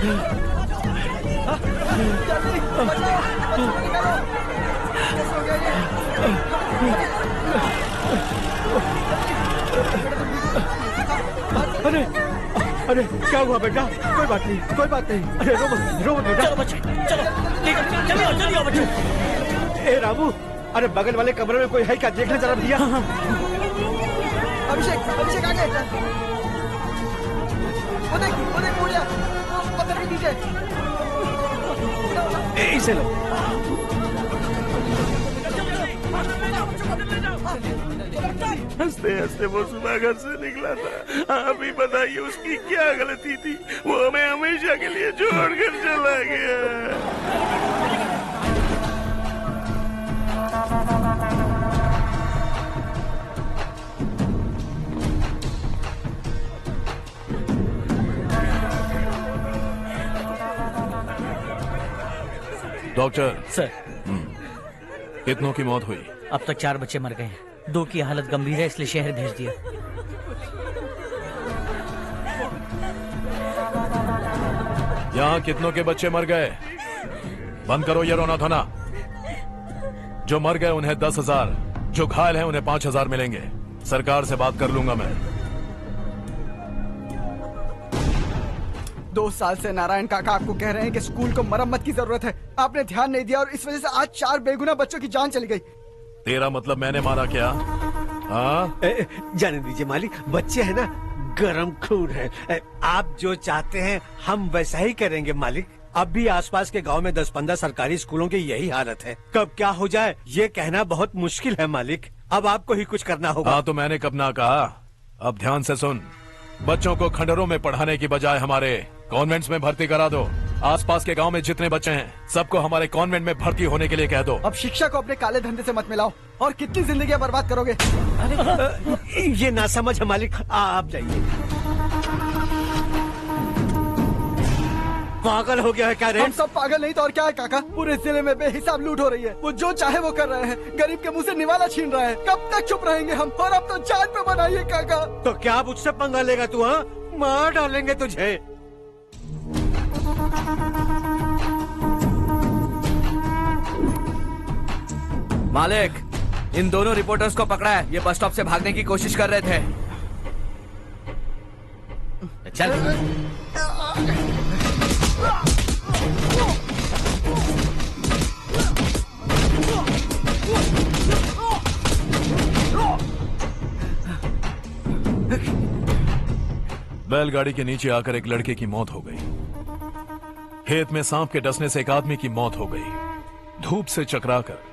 अरे अरे क्या हुआ बेटा? कोई बात नहीं, कोई बात नहीं। अरे रो मत बेटा। चलो बच्चे, चलो जल्दी आओ बच्चे। ए रामू, अरे बगल वाले कमरे में कोई है क्या? देखना जरा भैया। अभिषेक आगे। वो देख मुड़िया, पत्थर के नीचे। इसे लो। हंसते हंसते वो सुबह घर से निकला था। आप ही बताइए उसकी क्या गलती थी? वो हमें हमेशा के लिए छोड़कर चला गया। डॉक्टर सर, कितनों की मौत हुई? अब तक 4 बच्चे मर गए हैं। 2 की हालत गंभीर है, इसलिए शहर भेज दिया। यहाँ कितनों के बच्चे मर गए? बंद करो ये रोना धोना। जो मर गए उन्हें 10,000, जो घायल हैं उन्हें 5,000 मिलेंगे। सरकार से बात कर लूंगा मैं। 2 साल से नारायण काका आपको कह रहे हैं कि स्कूल को मरम्मत की जरूरत है। आपने ध्यान नहीं दिया और इस वजह से आज 4 बेगुनाह बच्चों की जान चली गई। तेरा मतलब मैंने मारा क्या? हाँ, जाने दीजिए मालिक, बच्चे हैं ना, गरम खून है। आप जो चाहते हैं हम वैसा ही करेंगे मालिक। अब भी आसपास के गांव में 10-15 सरकारी स्कूलों की यही हालत है। कब क्या हो जाए ये कहना बहुत मुश्किल है मालिक। अब आपको ही कुछ करना होगा। हाँ तो मैंने कब ना कहा। अब ध्यान से सुन, बच्चों को खंडरों में पढ़ाने की बजाय हमारे कॉन्वेंट्स में भर्ती करा दो। आसपास के गांव में जितने बच्चे हैं सबको हमारे कॉन्वेंट में भर्ती होने के लिए कह दो। अब शिक्षा को अपने काले धंधे से मत मिलाओ। और कितनी जिंदगियां बर्बाद करोगे? ये ना समझ है मालिक, आप जाइए। पागल हो गया है क्या रे? हम सब पागल नहीं तो और क्या है काका? पूरे जिले में बेहिसाब लूट हो रही है। वो जो चाहे वो कर रहे हैं। गरीब के मुंह से निवाला छीन रहे हैं। कब तक चुप रहेंगे हम? और अब तो जान पे बनाइए काका। तो क्या मुझसे पंगा लेगा तू? हाँ, मार डालेंगे तुझे। मालिक, इन दोनों रिपोर्टर्स को पकड़ा है। ये बस स्टॉप से भागने की कोशिश कर रहे थे। चल। बैलगाड़ी के नीचे आकर एक लड़के की मौत हो गई। खेत में सांप के डसने से एक आदमी की मौत हो गई। धूप से चकराकर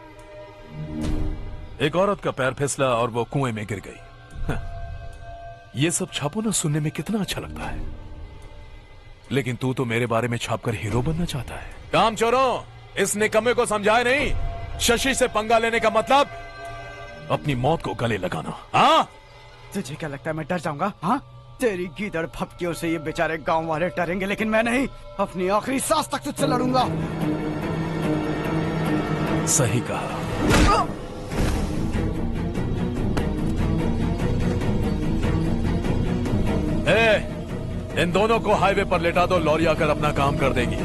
एक औरत का पैर फिसला और वो कुएं में गिर गई। ये सब छापो ना, सुनने में कितना अच्छा लगता है। लेकिन तू तो मेरे बारे में छापकर हीरो बनना चाहता है। काम चोरों, इस निकम्मे को समझाए नहीं। शशि से पंगा लेने का मतलब अपनी मौत को गले लगाना। हाँ, तुझे क्या लगता है मैं डर जाऊंगा? हाँ, तेरी गीदड़ फपकियों से ये बेचारे गांव वाले डरेंगे, लेकिन मैं नहीं। अपनी आखिरी सांस तक तुझसे लड़ूंगा। सही कहा। इन दोनों को हाईवे पर लेटा दो। लॉरी आकर अपना काम कर देगी।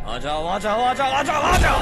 आ जाओ, आ जाओ, आ जाओ, आ जाओ, आ जाओ।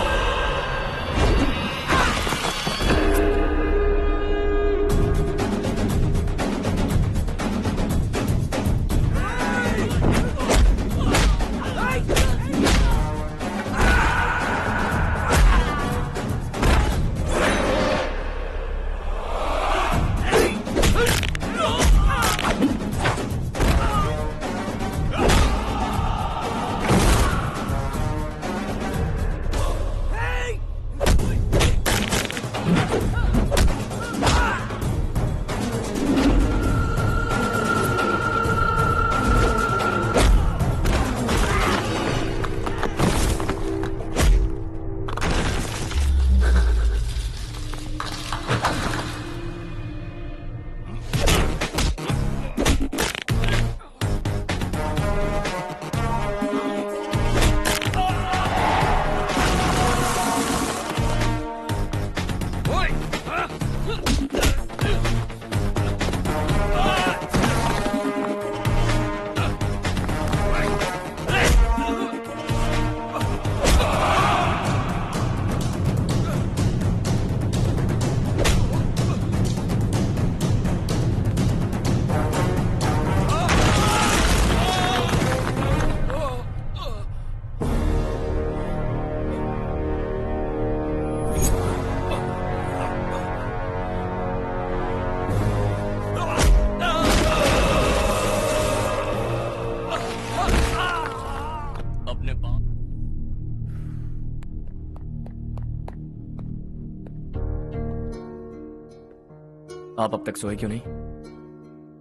आप अब तक सोए क्यों नहीं?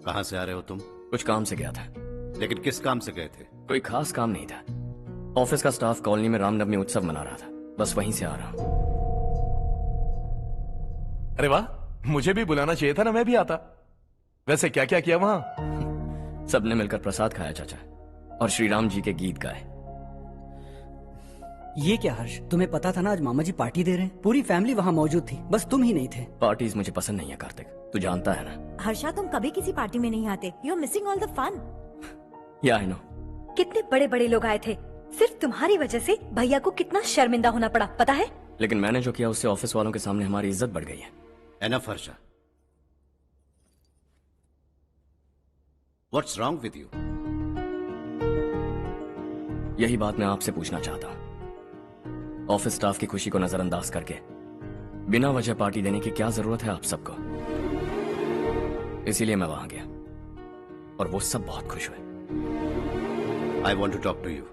कहाँ से आ रहे हो तुम? कुछ काम से गया था। लेकिन किस काम से गए थे? कोई खास काम नहीं था। ऑफिस का स्टाफ कॉलोनी में रामनवमी उत्सव मना रहा था, बस वहीं से आ रहा हूं। अरे वाह, मुझे भी बुलाना चाहिए था ना, मैं भी आता। वैसे क्या क्या किया वहां? सबने मिलकर प्रसाद खाया चाचा, और श्री राम जी के गीत गाए। ये क्या हर्ष, तुम्हें पता था ना आज मामा जी पार्टी दे रहे हैं? पूरी फैमिली वहाँ मौजूद थी, बस तुम ही नहीं थे। पार्टीज मुझे पसंद नहीं है कार्तिक, तू जानता है ना। हर्षा, तुम कभी किसी पार्टी में नहीं आते। You are missing all the fun. Yeah I no. कितने बड़े बड़े लोग आए थे, सिर्फ तुम्हारी वजह से भैया को कितना शर्मिंदा होना पड़ा, पता है? लेकिन मैंने जो किया उससे ऑफिस वालों के सामने हमारी इज्जत बढ़ गई है। Enough Harsha, what's wrong with you? यही बात मैं आपसे पूछना चाहता हूँ। ऑफिस स्टाफ की खुशी को नजरअंदाज करके बिना वजह पार्टी देने की क्या जरूरत है आप सबको? इसीलिए मैं वहां गया और वो सब बहुत खुश हुए। I want to talk to you.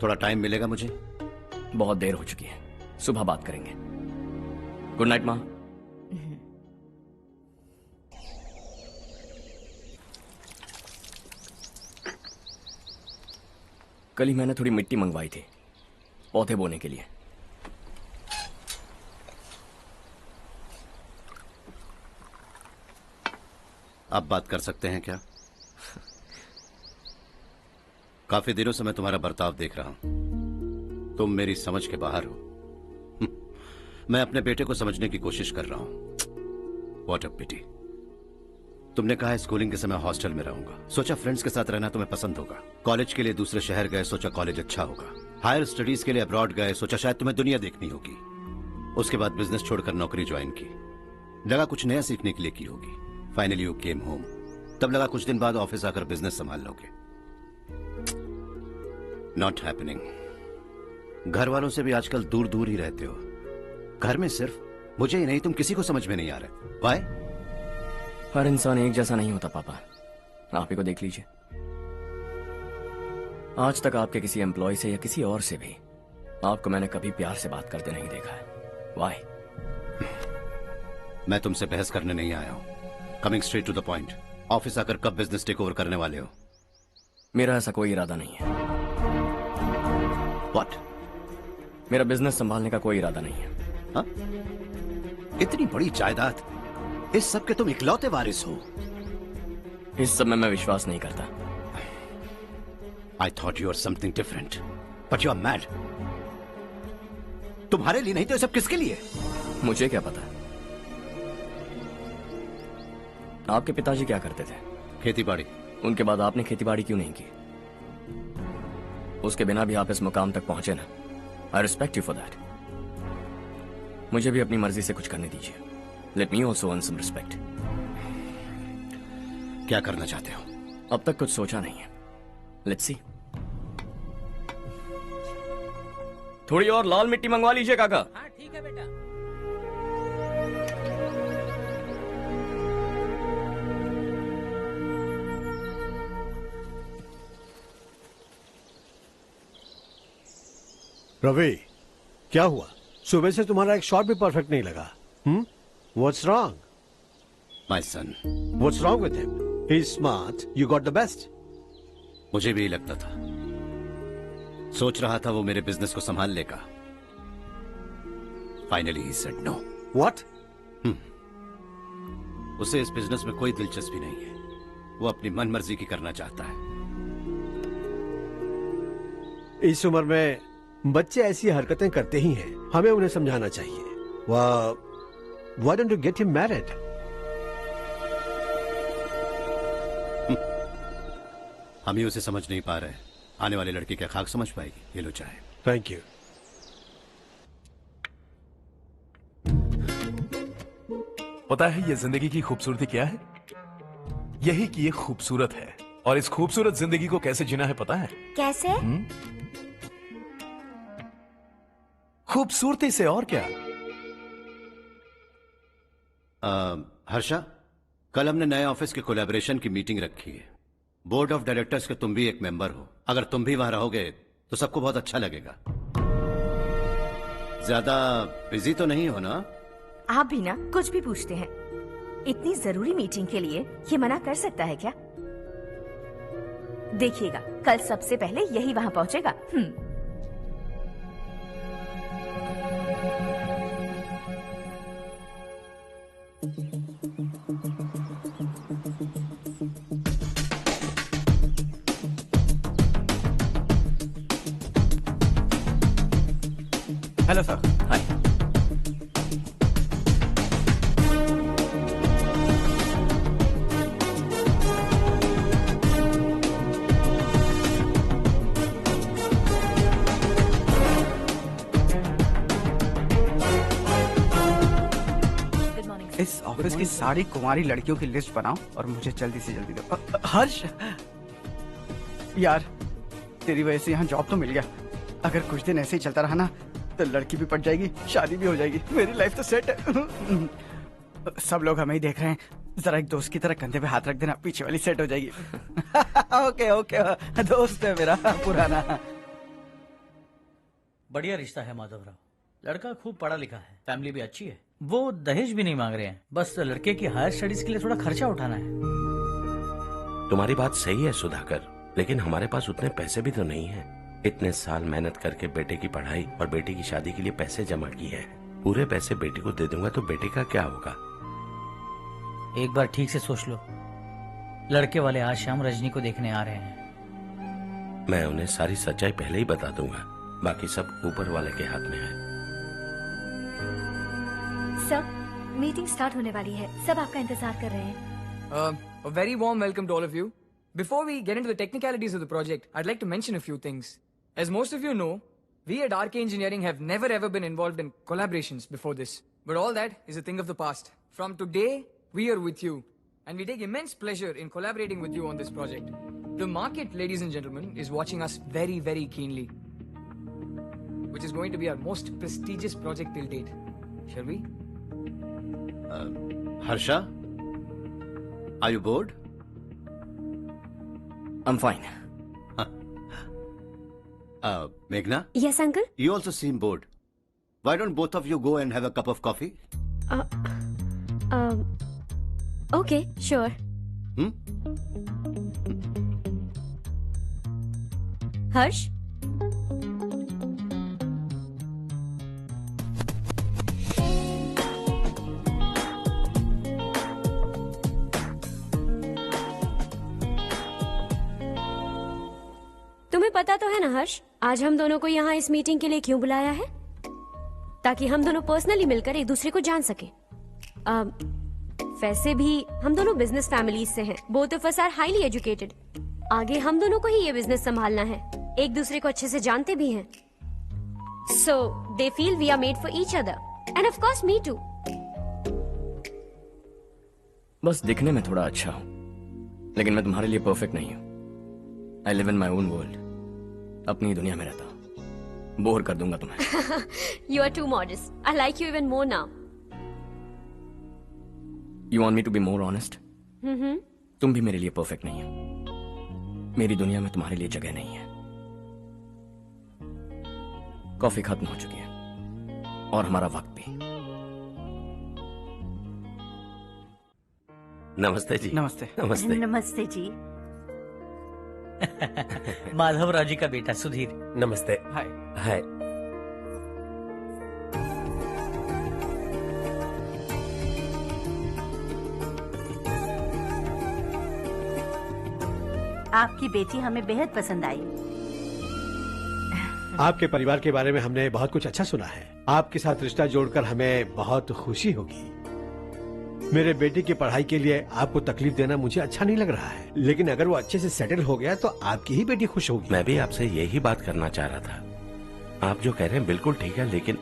थोड़ा टाइम मिलेगा मुझे? बहुत देर हो चुकी है, सुबह बात करेंगे। गुड नाइट माँ। कल ही मैंने थोड़ी मिट्टी मंगवाई थी पौधे बोने के लिए। आप बात कर सकते हैं क्या? काफी दिनों से मैं तुम्हारा बर्ताव देख रहा हूं। तुम मेरी समझ के बाहर हो। मैं अपने बेटे को समझने की कोशिश कर रहा हूं। व्हाट अ पिटी। तुमने कहा स्कूलिंग के समय हॉस्टल में रहूंगा, सोचा फ्रेंड्स के साथ रहना तुम्हें पसंद होगा। कॉलेज के लिए दूसरे शहर गए, सोचा कॉलेज अच्छा होगा। हायर स्टडीज के लिए अब्रॉड गए, सोचा शायद तुम्हें दुनिया देखनी होगी। उसके बाद बिजनेस छोड़कर नौकरी ज्वाइन की, लगा कुछ नया सीखने के लिए की होगी। फाइनली यू केम होम, तब लगा कुछ दिन बाद ऑफिस आकर बिजनेस संभाल लोगे। Not happening. घर वालों से भी आजकल दूर दूर ही रहते हो। घर में सिर्फ मुझे ही नहीं, तुम किसी को समझ में नहीं आ रहे। वाई? हर इंसान एक जैसा नहीं होता पापा, आप ही को देख लीजिए। आज तक आपके किसी एम्प्लॉय से या किसी और से भी आपको मैंने कभी प्यार से बात करते नहीं देखा है। वाई? मैं तुमसे बहस करने नहीं आया हूं। Coming straight to the point, office आकर कब बिजनेस टेक ओवर करने वाले हो? मेरा ऐसा कोई इरादा नहीं है। व्हाट? मेरा बिजनेस संभालने का कोई इरादा नहीं है। हा? इतनी बड़ी जायदाद, इस सब के तुम इकलौते वारिस हो। इस सब में मैं विश्वास नहीं करता। I thought you were something different, but you are mad. तुम्हारे लिए नहीं तो ये सब किसके लिए? मुझे क्या पता। आपके पिताजी क्या करते थे? खेतीबाड़ी। उनके बाद आपने खेतीबाड़ी क्यों नहीं की? उसके बिना भी आप इस मुकाम तक पहुंचे ना। I respect you for that. मुझे भी अपनी मर्जी से कुछ करने दीजिए। Let me also earn some respect. क्या करना चाहते हो? अब तक कुछ सोचा नहीं है। Let's see. थोड़ी और लाल मिट्टी मंगवा लीजिए काका। हाँ ठीक है बेटा। रवि, क्या हुआ? सुबह से तुम्हारा एक शॉट भी परफेक्ट नहीं लगा। What's wrong? My son. What's wrong with him? He's smart. You got the best. मुझे भी लगता था। सोच रहा था वो मेरे बिजनेस को संभाल लेगा। Finally he said no. What? उसे इस बिजनेस में कोई दिलचस्पी नहीं है। वो अपनी मनमर्जी की करना चाहता है। इस उम्र में बच्चे ऐसी हरकतें करते ही हैं। हमें उन्हें समझाना चाहिए। Why don't you get him married? हम ही उसे समझ नहीं पा रहे। आने वाली लड़की क्या खाक समझ पाएगी? ये लो चाहे। Thank you. पता है ये जिंदगी की खूबसूरती क्या है? यही कि ये खूबसूरत है, और इस खूबसूरत जिंदगी को कैसे जीना है पता है? कैसे? खूबसूरती से, और क्या। हर्षा, कल हमने नए ऑफिस के कोलैबोरेशन की मीटिंग रखी है। बोर्ड ऑफ डायरेक्टर्स के तुम भी एक मेंबर हो। अगर तुम भी वहां रहोगे तो सबको बहुत अच्छा लगेगा। ज्यादा बिजी तो नहीं हो ना? आप भी ना कुछ भी पूछते हैं। इतनी जरूरी मीटिंग के लिए ये मना कर सकता है क्या? देखिएगा, कल सबसे पहले यही वहाँ पहुँचेगा। Hello sir. हाय। इस ऑफिस की सारी कुंवारी लड़कियों की लिस्ट बनाओ और मुझे जल्दी से जल्दी दो। हर्ष, यार तेरी वजह से यहाँ जॉब तो मिल गया। अगर कुछ दिन ऐसे ही चलता रहा ना तो लड़की भी पट जाएगी, शादी भी हो जाएगी, मेरी लाइफ तो सेट है। सब लोग हमें ही देख रहे हैं, जरा एक दोस्त की तरह कंधे पे हाथ रख देना, पीछे वाली सेट हो जाएगी। ओके ओके, दोस्त है मेरा पुराना। बढ़िया रिश्ता है माधवराव, लड़का खूब पढ़ा लिखा है, फैमिली भी अच्छी है। वो दहेज भी नहीं मांग रहे हैं, बस लड़के की हायर स्टडीज के लिए थोड़ा खर्चा उठाना है। तुम्हारी बात सही है सुधाकर, लेकिन हमारे पास उतने पैसे भी तो नहीं है। इतने साल मेहनत करके बेटे की पढ़ाई और बेटे की शादी के लिए पैसे जमा किए हैं। पूरे पैसे बेटे को दे दूंगा तो बेटे का क्या होगा? एक बार ठीक से सोच लो, लड़के वाले आज शाम रजनी को देखने आ रहे हैं। मैं उन्हें सारी सच्चाई पहले ही बता दूंगा, बाकी सब ऊपर वाले के हाथ में है। सर, मीटिंग स्टार्ट होने वाली है, सब आपका इंतजार कर रहे हैं। A very warm welcome to all of you. Before we get into the technicalities of the project, I'd like to mention a few things. As most of you know, we at RK Engineering have never ever been involved in collaborations before this. But all that is a thing of the past. From today, we are with you. And we take immense pleasure in collaborating with you on this project. The market, ladies and gentlemen, is watching us very, very keenly. Which is going to be our most prestigious project till date. Shall we? Harsha, are you bored? I'm fine. Meghna? Yes, uncle? You also seem bored. Why don't both of you go and have a cup of coffee? Okay, sure. Harsh? तुम्हें पता तो है ना हर्ष, आज हम दोनों को यहाँ इस मीटिंग के लिए क्यों बुलाया है? ताकि हम दोनों पर्सनली मिलकर एक दूसरे को जान सके। वैसे भी हम दोनों बिजनेस फैमिलीज से हैं। Both of us are highly educated. आगे हम दोनों को ही ये बिजनेस संभालना है, एक दूसरे को अच्छे से जानते भी हैं। So they feel we are made for each other and of course me too. बस दिखने में थोड़ा अच्छा हूं, लेकिन मैं तुम्हारे लिए परफेक्ट नहीं हूं। I live in my own world, अपनी दुनिया में रहता हूं। बोर कर दूंगा तुम्हें। You are too modest, I like you even more now. You want me to be more honest? तुम भी मेरे लिए परफेक्ट नहीं हो। मेरी दुनिया में तुम्हारे लिए जगह नहीं है। कॉफी खत्म हो चुकी है और हमारा वक्त भी। नमस्ते जी। नमस्ते। नमस्ते। नमस्ते जी। माधवराव जी का बेटा सुधीर। नमस्ते। हाय। हाय। आपकी बेटी हमें बेहद पसंद आई। आपके परिवार के बारे में हमने बहुत कुछ अच्छा सुना है। आपके साथ रिश्ता जोड़कर हमें बहुत खुशी होगी। मेरे बेटे की पढ़ाई के लिए आपको तकलीफ देना मुझे अच्छा नहीं लग रहा है, लेकिन अगर वो अच्छे से सेटल हो गया तो आपकी ही बेटी खुश होगी। मैं भी आपसे यही बात करना चाह रहा था। आप जो कह रहे हैं बिल्कुल ठीक है, लेकिन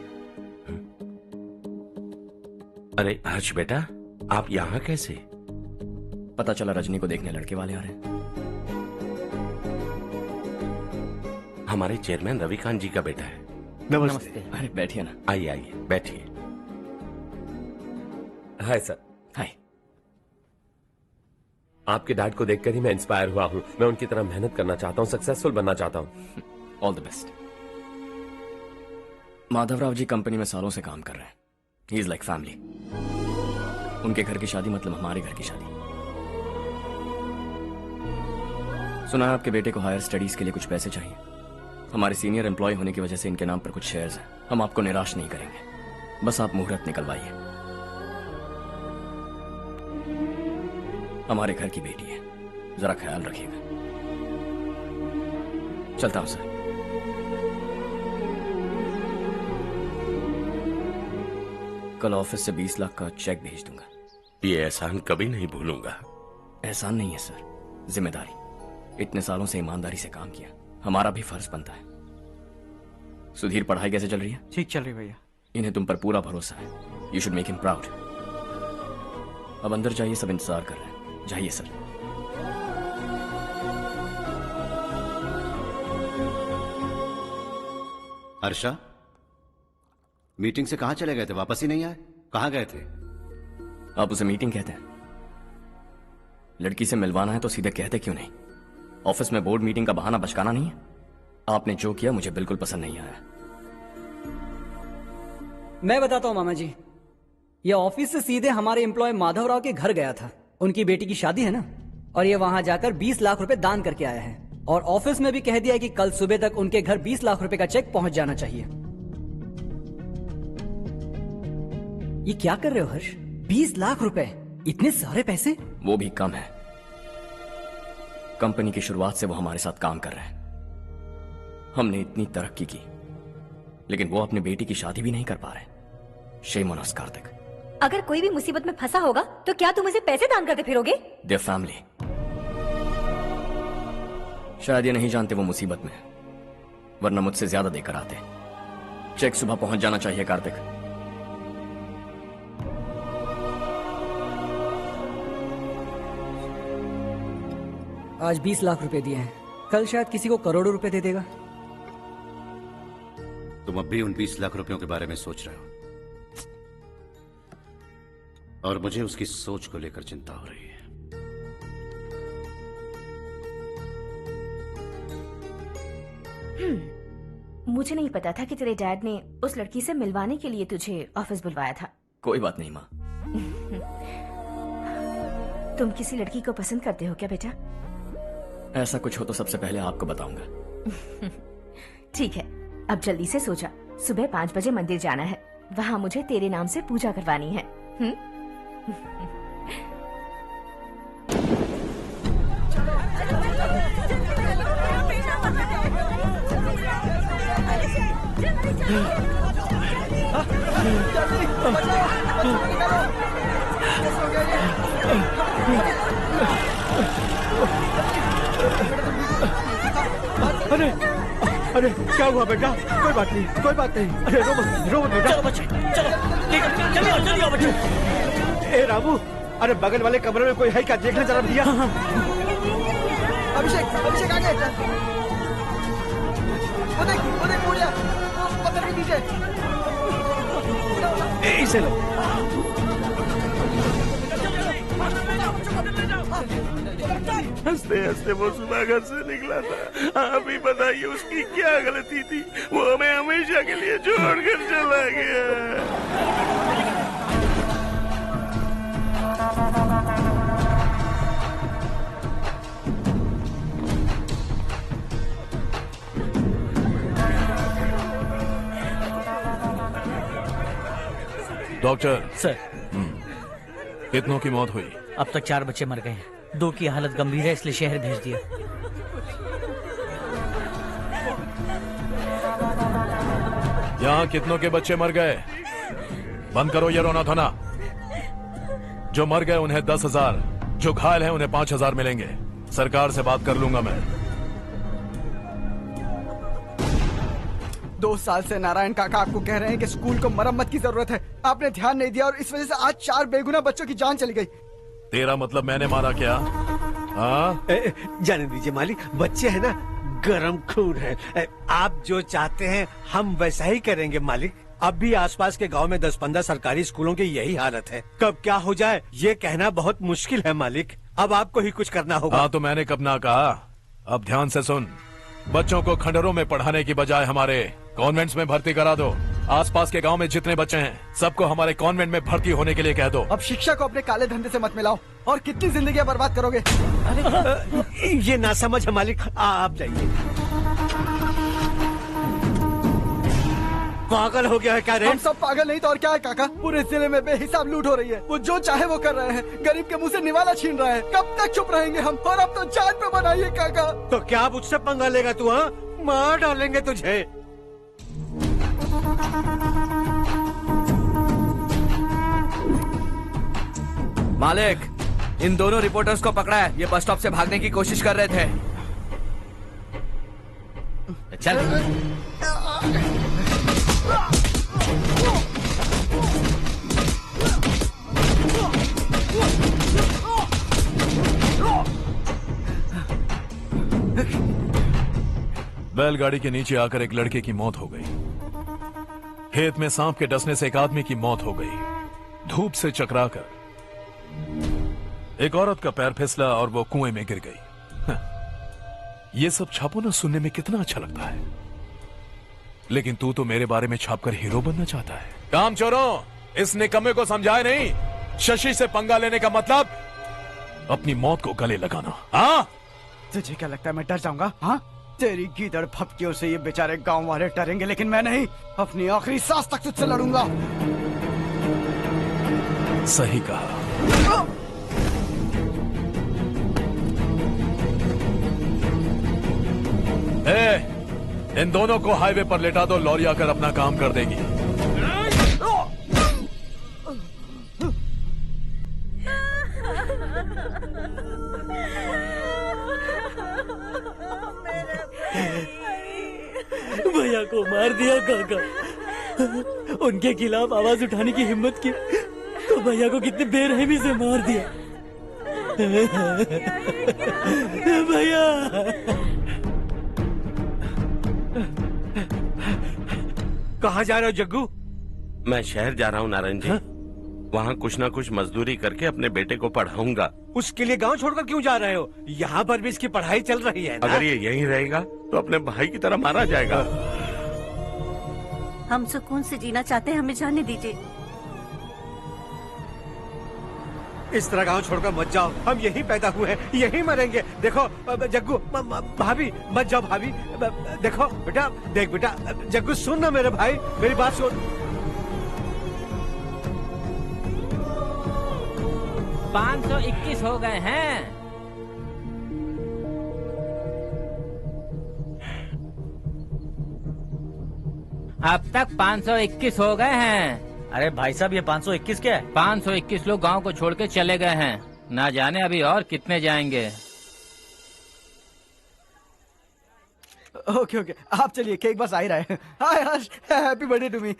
अरे हर्ष बेटा, आप यहाँ कैसे? पता चला रजनी को देखने लड़के वाले आ रहे हैं। हमारे चेयरमैन रविकांत जी का बेटा है। नमस्ते। अरे बैठिए ना। आइए आइए बैठिए। Hi sir. हाय। आपके डैड को देखकर ही मैं इंस्पायर हुआ हूँ। मैं उनकी तरह मेहनत करना चाहता हूँ, सक्सेसफुल बनना चाहता हूँ। All the best. Madhavrao ji company में सालों से काम कर रहे हैं। He is like family. उनके घर की शादी मतलब हमारे घर की शादी। सुना है आपके बेटे को हायर स्टडीज के लिए कुछ पैसे चाहिए। हमारे सीनियर एम्प्लॉय होने की वजह से इनके नाम पर कुछ शेयर्स हैं। हम आपको निराश नहीं करेंगे, बस आप मुहूर्त निकलवाइए। हमारे घर की बेटी है, जरा ख्याल रखिएगा। चलता हूं सर। कल ऑफिस से 20 लाख का चेक भेज दूंगा। ये एहसान कभी नहीं भूलूंगा। एहसान नहीं है सर, जिम्मेदारी। इतने सालों से ईमानदारी से काम किया, हमारा भी फर्ज बनता है। सुधीर, पढ़ाई कैसे चल रही है? ठीक चल रही भैया। इन्हें तुम पर पूरा भरोसा है। You should make him proud. अब अंदर जाइए, सब इंतजार कर रहे हैं। जाइए सर। हर्षा, मीटिंग से कहां चले गए थे? वापस ही नहीं आए? कहां गए थे? आप उसे मीटिंग कहते हैं? लड़की से मिलवाना है तो सीधे कहते क्यों नहीं? ऑफिस में बोर्ड मीटिंग का बहाना बचकाना नहीं है। आपने जो किया मुझे बिल्कुल पसंद नहीं आया। मैं बताता हूँ मामा जी, ये ऑफिस से सीधे हमारे एम्प्लॉय माधवराव के घर गया था। उनकी बेटी की शादी है ना, और ये वहां जाकर 20 लाख रुपए दान करके आया है। और ऑफिस में भी कह दिया कि कल सुबह तक उनके घर 20 लाख रुपए का चेक पहुंच जाना चाहिए। ये क्या कर रहे हो हर्ष? 20 लाख रुपए, इतने सारे पैसे? वो भी कम है। कंपनी की शुरुआत से वो हमारे साथ काम कर रहे हैं। हमने इतनी तरक्की की, लेकिन वो अपनी बेटी की शादी भी नहीं कर पा रहे। Shame on us Kartik. अगर कोई भी मुसीबत में फंसा होगा तो क्या तुम उसे पैसे दान करते फिरोगे? Their family. शायद ये नहीं जानते वो मुसीबत में, वरना मुझसे ज्यादा देकर आते। चेक सुबह पहुंच जाना चाहिए कार्तिक। आज 20 लाख रुपए दिए हैं, कल शायद किसी को करोड़ों रुपए दे देगा। तुम अब भी उन 20 लाख रुपयों के बारे में सोच रहे हो, और मुझे उसकी सोच को लेकर चिंता हो रही है। मुझे नहीं पता था कि तेरे डैड ने उस लड़की से मिलवाने के लिए तुझे ऑफिस बुलवाया था। कोई बात नहीं माँ। तुम किसी लड़की को पसंद करते हो क्या बेटा? ऐसा कुछ हो तो सबसे पहले आपको बताऊंगा। ठीक है, अब जल्दी से सो जा। सुबह 5 बजे मंदिर जाना है, वहाँ मुझे तेरे नाम से पूजा करवानी है। अरे अरे क्या हुआ बेटा? कोई बात नहीं, कोई बात नहीं। अरे रो मत बेटा। चलो बच्चे, चलो जल्दी आओ बच्चे। ए रामू, अरे बगल वाले कमरे में कोई है क्या? देखना जरा भैया। अभिषेक, अभिषेक आ गए। वो देख पूजा, वो पत्थर के नीचे। इसे लो। हंसते हंसते वो सुबह घर से निकला था। आप ही बताइए उसकी क्या गलती थी? वो हमें हमेशा के लिए छोड़कर चला गया। डॉक्टर सर, कितनों की मौत हुई? अब तक 4 बच्चे मर गए हैं, 2 की हालत गंभीर है, इसलिए शहर भेज दिया। यहाँ कितनों के बच्चे मर गए? बंद करो ये रोना धोना। जो मर गए उन्हें 10,000, जो घायल हैं उन्हें 5,000 मिलेंगे। सरकार से बात कर लूंगा मैं। 2 साल से नारायण काका आपको कह रहे हैं कि स्कूल को मरम्मत की जरूरत है। आपने ध्यान नहीं दिया और इस वजह से आज 4 बेगुनाह बच्चों की जान चली गई। तेरा मतलब मैंने मारा क्या? हाँ? जाने दीजिए मालिक, बच्चे हैं ना, गरम खून है। आप जो चाहते हैं हम वैसा ही करेंगे मालिक। अब भी आसपास के गांव में 10-15 सरकारी स्कूलों की यही हालत है। कब क्या हो जाए ये कहना बहुत मुश्किल है मालिक। अब आपको ही कुछ करना होगा। हाँ तो मैंने कब ना कहा। अब ध्यान से सुन, बच्चों को खंडरों में पढ़ाने की बजाय हमारे कॉन्वेंट्स में भर्ती करा दो। आसपास के गांव में जितने बच्चे हैं सबको हमारे कॉन्वेंट में भर्ती होने के लिए कह दो। अब शिक्षा को अपने काले धंधे से मत मिलाओ। और कितनी जिंदगियां बर्बाद करोगे? ये ना समझ है मालिक, आप जाइए। पागल हो गया है क्या रे? हम सब पागल नहीं तो और क्या है काका। पूरे जिले में बेहिसाब लूट हो रही है। वो जो चाहे वो कर रहे हैं। गरीब के मुंह से निवाला छीन रहा है। कब तक चुप रहेंगे हम? और अब तो जान पे बनाइए काका। तो क्या मुझसे पंगा लेगा तू? हाँ, मार डालेंगे तुझे। मालिक, इन दोनों रिपोर्टर्स को पकड़ा है। ये बस स्टॉप से भागने की कोशिश कर रहे थे। चल। बैलगाड़ी के नीचे आकर एक लड़के की मौत हो गई। खेत में सांप के डसने से एक आदमी की मौत हो गई। धूप से चकराकर एक औरत का पैर फिसला और वो कुएं में गिर गई। ये सब छापो ना, सुनने में कितना अच्छा लगता है, लेकिन तू तो मेरे बारे में छापकर हीरो बनना चाहता है। काम चोरों, इस निकम्मे को समझाए नहीं। शशि से पंगा लेने का मतलब अपनी मौत को गले लगाना। हाँ, तुझे क्या लगता है मैं डर जाऊंगा? हाँ, तेरी गीदड़ फपकियों से ये बेचारे गांव वाले डरेंगे, लेकिन मैं नहीं। अपनी आखिरी सांस तक तुझसे लड़ूंगा। सही कहा। इन दोनों को हाईवे पर लेटा दो, लॉरी आकर अपना काम कर देगी। भैया को मार दिया काका। उनके खिलाफ आवाज उठाने की हिम्मत की तो भैया को कितने बेरहमी से मार दिया। भैया कहाँ जा रहे हो जग्गू? मैं शहर जा रहा हूँ नारायण जी। वहाँ कुछ ना कुछ मजदूरी करके अपने बेटे को पढ़ाऊंगा। उसके लिए गांव छोड़कर क्यों जा रहे हो? यहाँ पर भी इसकी पढ़ाई चल रही है ना? अगर ये यहीं रहेगा तो अपने भाई की तरह मारा जाएगा। हम सुकून से जीना चाहते हैं, हमें जाने दीजिए। इस तरह गांव छोड़कर मत जाओ। हम यहीं पैदा हुए हैं, यहीं मरेंगे। देखो जग्गू, भाभी मत जाओ। भाभी देखो बेटा, देख बेटा, जग्गू सुन ना मेरे भाई, मेरी बात सुन। 521 हो गए हैं। अब तक 521 हो गए हैं। अरे भाई साहब, ये 521 क्या है? 521 लोग गांव को छोड़ के चले गए हैं। ना जाने अभी और कितने जाएंगे। ओके ओके, आप चलिए, केक बस आ ही रहा है। हाय हर्ष, हैप्पी बर्थडे टू मी।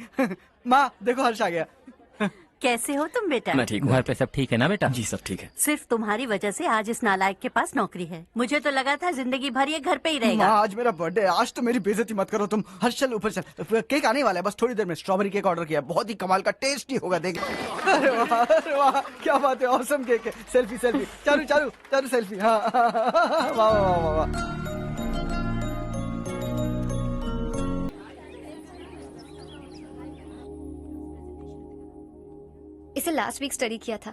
माँ देखो, हर्ष आ गया। कैसे हो तुम बेटा? मैं ठीक हूँ। घर पे सब ठीक है ना बेटा? जी सब ठीक है। सिर्फ तुम्हारी वजह से आज इस नालायक के पास नौकरी है। मुझे तो लगा था जिंदगी भर ये घर पे ही रहेगा। माँ आज मेरा बर्थडे, आज तो मेरी बेइज्जती मत करो तुम। हर्ष चल ऊपर चल, केक आने वाला है बस थोड़ी देर में। स्ट्रॉबेरी केक ऑर्डर किया, बहुत ही कमाल का, टेस्टी होगा, देख। अरे वाह, क्या बात है, ऑसम केक है। सेल्फी सेल्फी, चालू चालू चालू सेल्फी। हाँ वाह वाह वाह वाह। इसे लास्ट वीक स्टडी किया था।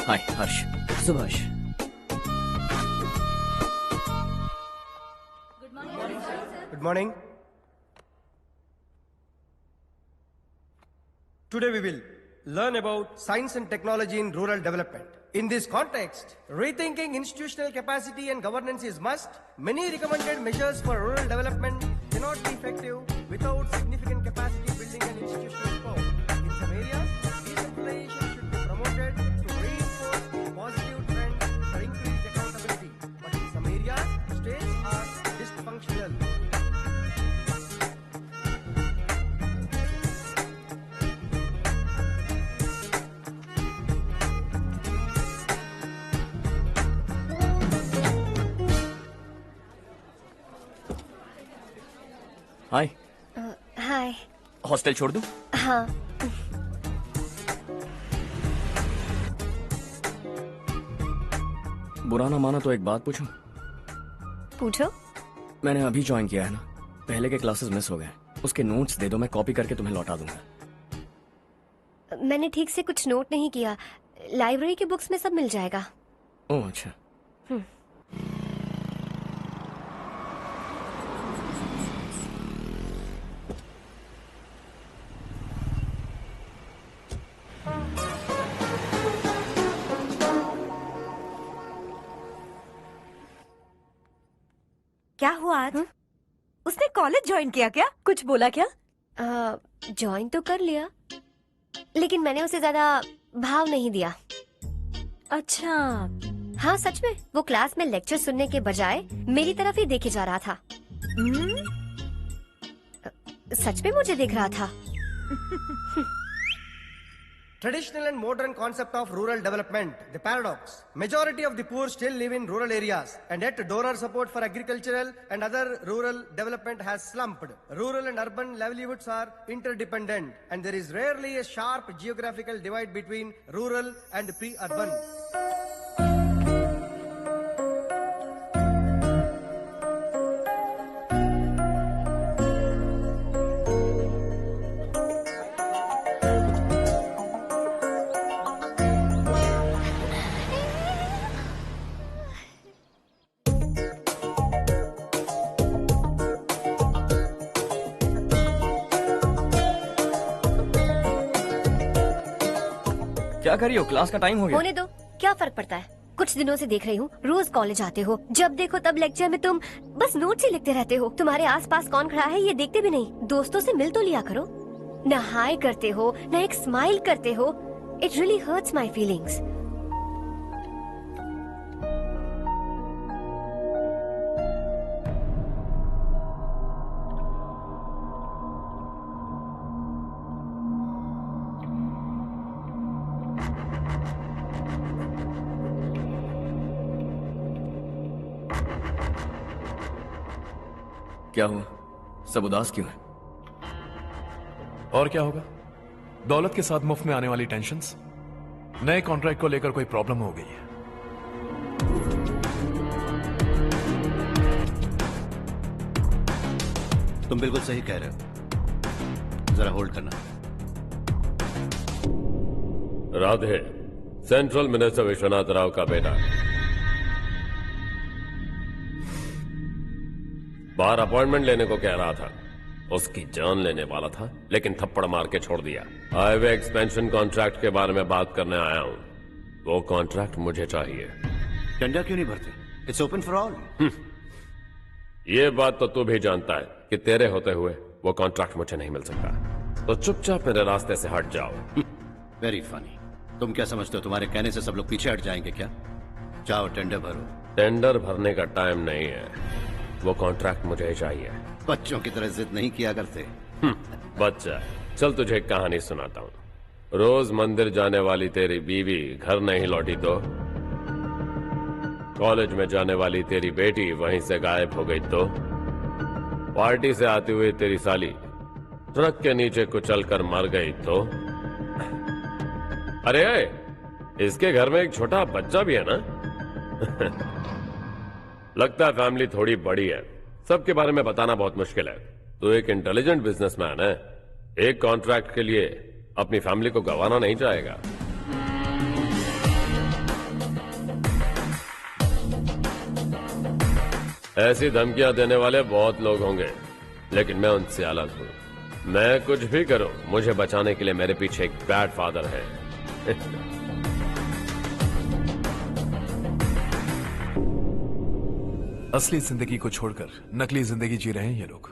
हाय हर्ष। Subhash. Good morning. Today we will learn about science and technology in rural development. In this context, rethinking institutional capacity and governance is must. Many recommended measures for rural development cannot be effective without significant capacity building and institutional support. In some areas, decentralization should be promoted to reinforce positive trends for increased accountability. But in some areas, states are dysfunctional. Hi. Hi. Hostel छोड़ दूं? हाँ। बुरा ना माना तो एक बात पूछूं? पूछो। मैंने अभी ज्वाइन किया है ना, पहले के क्लासेस मिस हो गए। उसके नोट्स दे दो, मैं कॉपी करके तुम्हें लौटा दूंगा। मैंने ठीक से कुछ नोट नहीं किया। लाइब्रेरी के बुक्स में सब मिल जाएगा। ओह अच्छा। क्या हुआ आज? उसने कॉलेज ज्वाइन किया क्या? कुछ बोला क्या? ज्वाइन तो कर लिया, लेकिन मैंने उसे ज्यादा भाव नहीं दिया। अच्छा। हाँ सच में, वो क्लास में लेक्चर सुनने के बजाय मेरी तरफ ही देखे जा रहा था। सच में मुझे देख रहा था। Traditional and modern concept of rural development, the paradox. Majority of the poor still live in rural areas, and yet donor support for agricultural and other rural development has slumped. Rural and urban livelihoods are interdependent, and there is rarely a sharp geographical divide between rural and pre-urban. क्या कर रही हो? Class का time हो गया। होने दो, क्या फर्क पड़ता है। कुछ दिनों से देख रही हूँ, रोज कॉलेज आते हो, जब देखो तब लेक्चर में तुम बस नोट्स ही लिखते रहते हो। तुम्हारे आसपास कौन खड़ा है ये देखते भी नहीं। दोस्तों से मिल तो लिया करो। न हाय करते हो, न एक स्माइल करते हो। It really hurts my feelings. क्या हुआ? सब उदास क्यों है? और क्या होगा? दौलत के साथ मुफ्त में आने वाली टेंशन्स। नए कॉन्ट्रैक्ट को लेकर कोई प्रॉब्लम हो गई है। तुम बिल्कुल सही कह रहे हो। जरा होल्ड करना। राधे, सेंट्रल मिनिस्टर विश्वनाथ राव का बेटा। बाहर अपॉइंटमेंट लेने को कह रहा था। उसकी जान लेने वाला था, लेकिन थप्पड़ मार के छोड़ दिया। हाईवे एक्सपेंशन कॉन्ट्रैक्ट के बारे में बात करने आया हूं। वो कॉन्ट्रैक्ट मुझे चाहिए। टेंडर क्यों नहीं भरते? It's open for all. ये बात तो तू भी जानता है कि तेरे होते हुए वो कॉन्ट्रैक्ट मुझे नहीं मिल सकता। तो चुपचाप मेरे रास्ते से हट जाओ। Very funny. तुम क्या समझते हो तुम्हारे कहने से सब लोग पीछे हट जाएंगे क्या? जाओ टेंडर भरो। टेंडर भरने का टाइम नहीं है। वो कॉन्ट्रैक्ट मुझे चाहिए। बच्चों की तरह जिद नहीं किया करते। बच्चा, चल तुझे एक कहानी सुनाता हूँ। रोज मंदिर जाने वाली तेरी बीवी घर नहीं लौटी तो, कॉलेज में जाने वाली तेरी बेटी वहीं से गायब हो गई तो, पार्टी से आती हुई तेरी साली ट्रक के नीचे कुचलकर मर गई तो। अरे इसके घर में एक छोटा बच्चा भी है ना। लगता है फैमिली थोड़ी बड़ी है। सबके बारे में बताना बहुत मुश्किल है। तो एक इंटेलिजेंट बिजनेसमैन है, एक कॉन्ट्रैक्ट के लिए अपनी फैमिली को गंवाना नहीं चाहेगा। ऐसी धमकियां देने वाले बहुत लोग होंगे, लेकिन मैं उनसे अलग हूं। मैं कुछ भी करूं, मुझे बचाने के लिए मेरे पीछे एक बैड फादर है। असली जिंदगी को छोड़कर नकली जिंदगी जी रहे हैं ये लोग।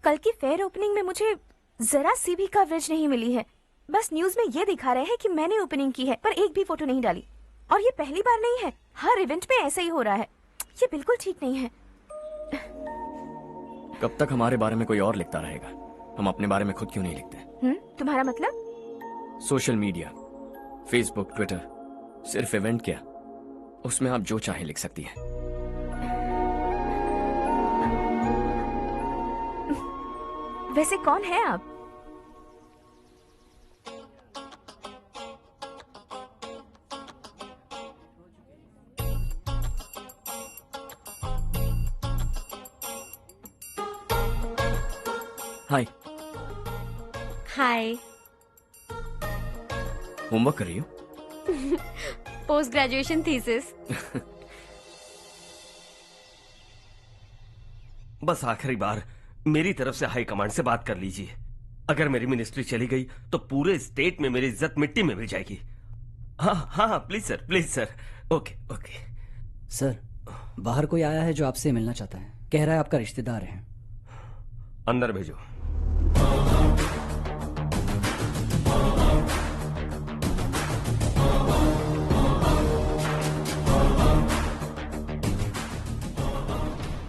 कल की फेयर ओपनिंग में मुझे जरा सी भी कवरेज नहीं मिली है। बस न्यूज में ये दिखा रहे हैं कि मैंने ओपनिंग की है, पर एक भी फोटो नहीं डाली। और ये पहली बार नहीं है, हर इवेंट में ऐसा ही हो रहा है। ये बिल्कुल ठीक नहीं है। कब तक हमारे बारे में कोई और लिखता रहेगा? हम अपने बारे में खुद क्यों नहीं लिखते? तुम्हारा मतलब? सोशल मीडिया, फेसबुक, ट्विटर, सिर्फ इवेंट क्या, उसमें आप जो चाहे लिख सकती हैं। वैसे कौन है आप? हाय। हाय। होमवर्क कर रही हो? Post graduation thesis. बस आखिरी बार मेरी तरफ से हाई कमांड से बात कर लीजिए। अगर मेरी मिनिस्ट्री चली गई तो पूरे स्टेट में मेरी इज्जत मिट्टी में मिल जाएगी। हाँ हाँ please sir, please sir. Okay okay sir, बाहर कोई आया है जो आपसे मिलना चाहता है। कह रहा है आपका रिश्तेदार है। अंदर भेजो।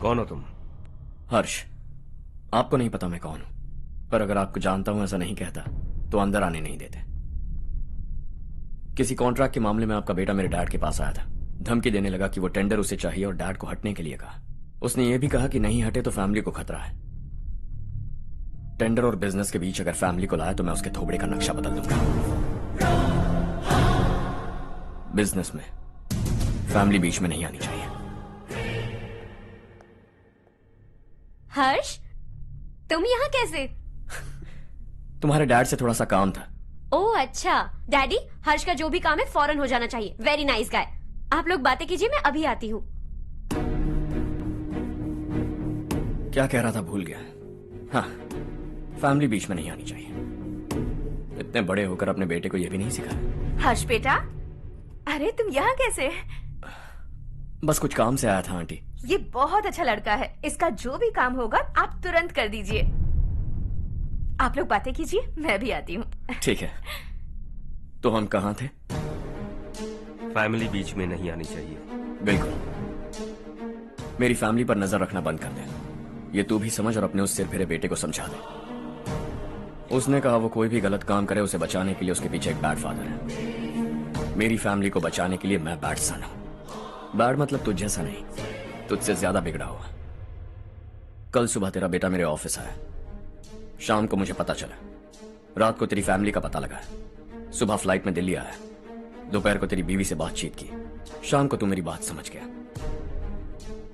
कौन हो तुम? हर्ष। आपको नहीं पता मैं कौन हूं, पर अगर आपको जानता हूं ऐसा नहीं कहता तो अंदर आने नहीं देते। किसी कॉन्ट्रैक्ट के मामले में आपका बेटा मेरे डैड के पास आया था। धमकी देने लगा कि वो टेंडर उसे चाहिए और डैड को हटने के लिए कहा। उसने ये भी कहा कि नहीं हटे तो फैमिली को खतरा है। टेंडर और बिजनेस के बीच अगर फैमिली को लाया तो मैं उसके थोबड़े का नक्शा बदल दूंगा। बिजनेस में फैमिली बीच में नहीं आनी चाहिए। हर्ष, तुम यहाँ कैसे? तुम्हारे डैड से थोड़ा सा काम था। ओह अच्छा। डैडी, हर्ष का जो भी काम है फौरन हो जाना चाहिए। Very nice guy. आप लोग बातें कीजिए, मैं अभी आती हूँ। क्या कह रहा था भूल गया। हाँ, फैमिली बीच में नहीं आनी चाहिए। इतने बड़े होकर अपने बेटे को यह भी नहीं सिखाया। हर्ष बेटा, अरे तुम यहाँ कैसे? बस कुछ काम से आया था आंटी। ये बहुत अच्छा लड़का है। इसका जो भी काम होगा आप तुरंत कर दीजिए। आप लोग बातें कीजिए, मैं भी आती हूँ। ठीक है। तो हम कहाँ थे? फैमिली बीच में नहीं आनी चाहिए। बिल्कुल। मेरी फैमिली पर नजर रखना बंद कर दे। ये तू भी समझ और अपने उस सिर फिरे बेटे को समझा दे। उसने कहा वो कोई भी गलत काम करे उसे बचाने के लिए उसके पीछे एक बैड फादर है। मेरी फैमिली को बचाने के लिए मैं बैड सन हूं। बैड मतलब तुझ जैसा नहीं, तुझसे ज्यादा बिगड़ा हुआ। कल सुबह तेरा बेटा मेरे ऑफिस आया। शाम को मुझे पता चला। रात को तेरी फैमिली का पता लगा। सुबह फ्लाइट में दिल्ली आया। दोपहर को तेरी बीवी से बातचीत की। शाम को तू मेरी बात समझ गया।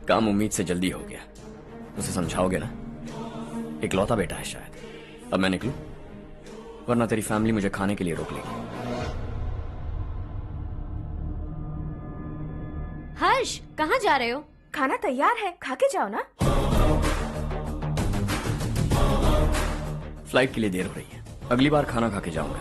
काम उम्मीद से जल्दी हो गया। उसे समझाओगे ना? इकलौता बेटा है शायद। अब मैं निकलूं, वरना तेरी फैमिली मुझे खाने के लिए रोक लेगी। हर्ष, कहाँ जा रहे हो? खाना तैयार है, खा के जाओ ना। फ्लाइट के लिए देर हो रही है। अगली बार खाना खा के जाऊंगा।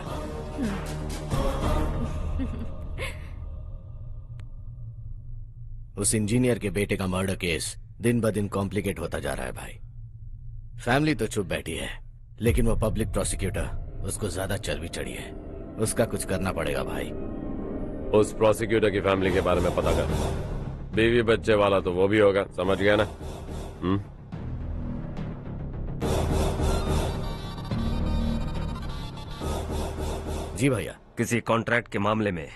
उस इंजीनियर के बेटे का मर्डर केस दिन ब दिन कॉम्प्लिकेट होता जा रहा है भाई। फैमिली तो चुप बैठी है, लेकिन वो पब्लिक प्रोसिक्यूटर उसको ज्यादा चर्बी चढ़ी है। उसका कुछ करना पड़ेगा भाई। उस प्रोसिक्यूटर की फैमिली के बारे में पता कर। बीवी बच्चे वाला तो वो भी होगा, समझ गया ना? जी भैया। किसी कॉन्ट्रैक्ट के मामले में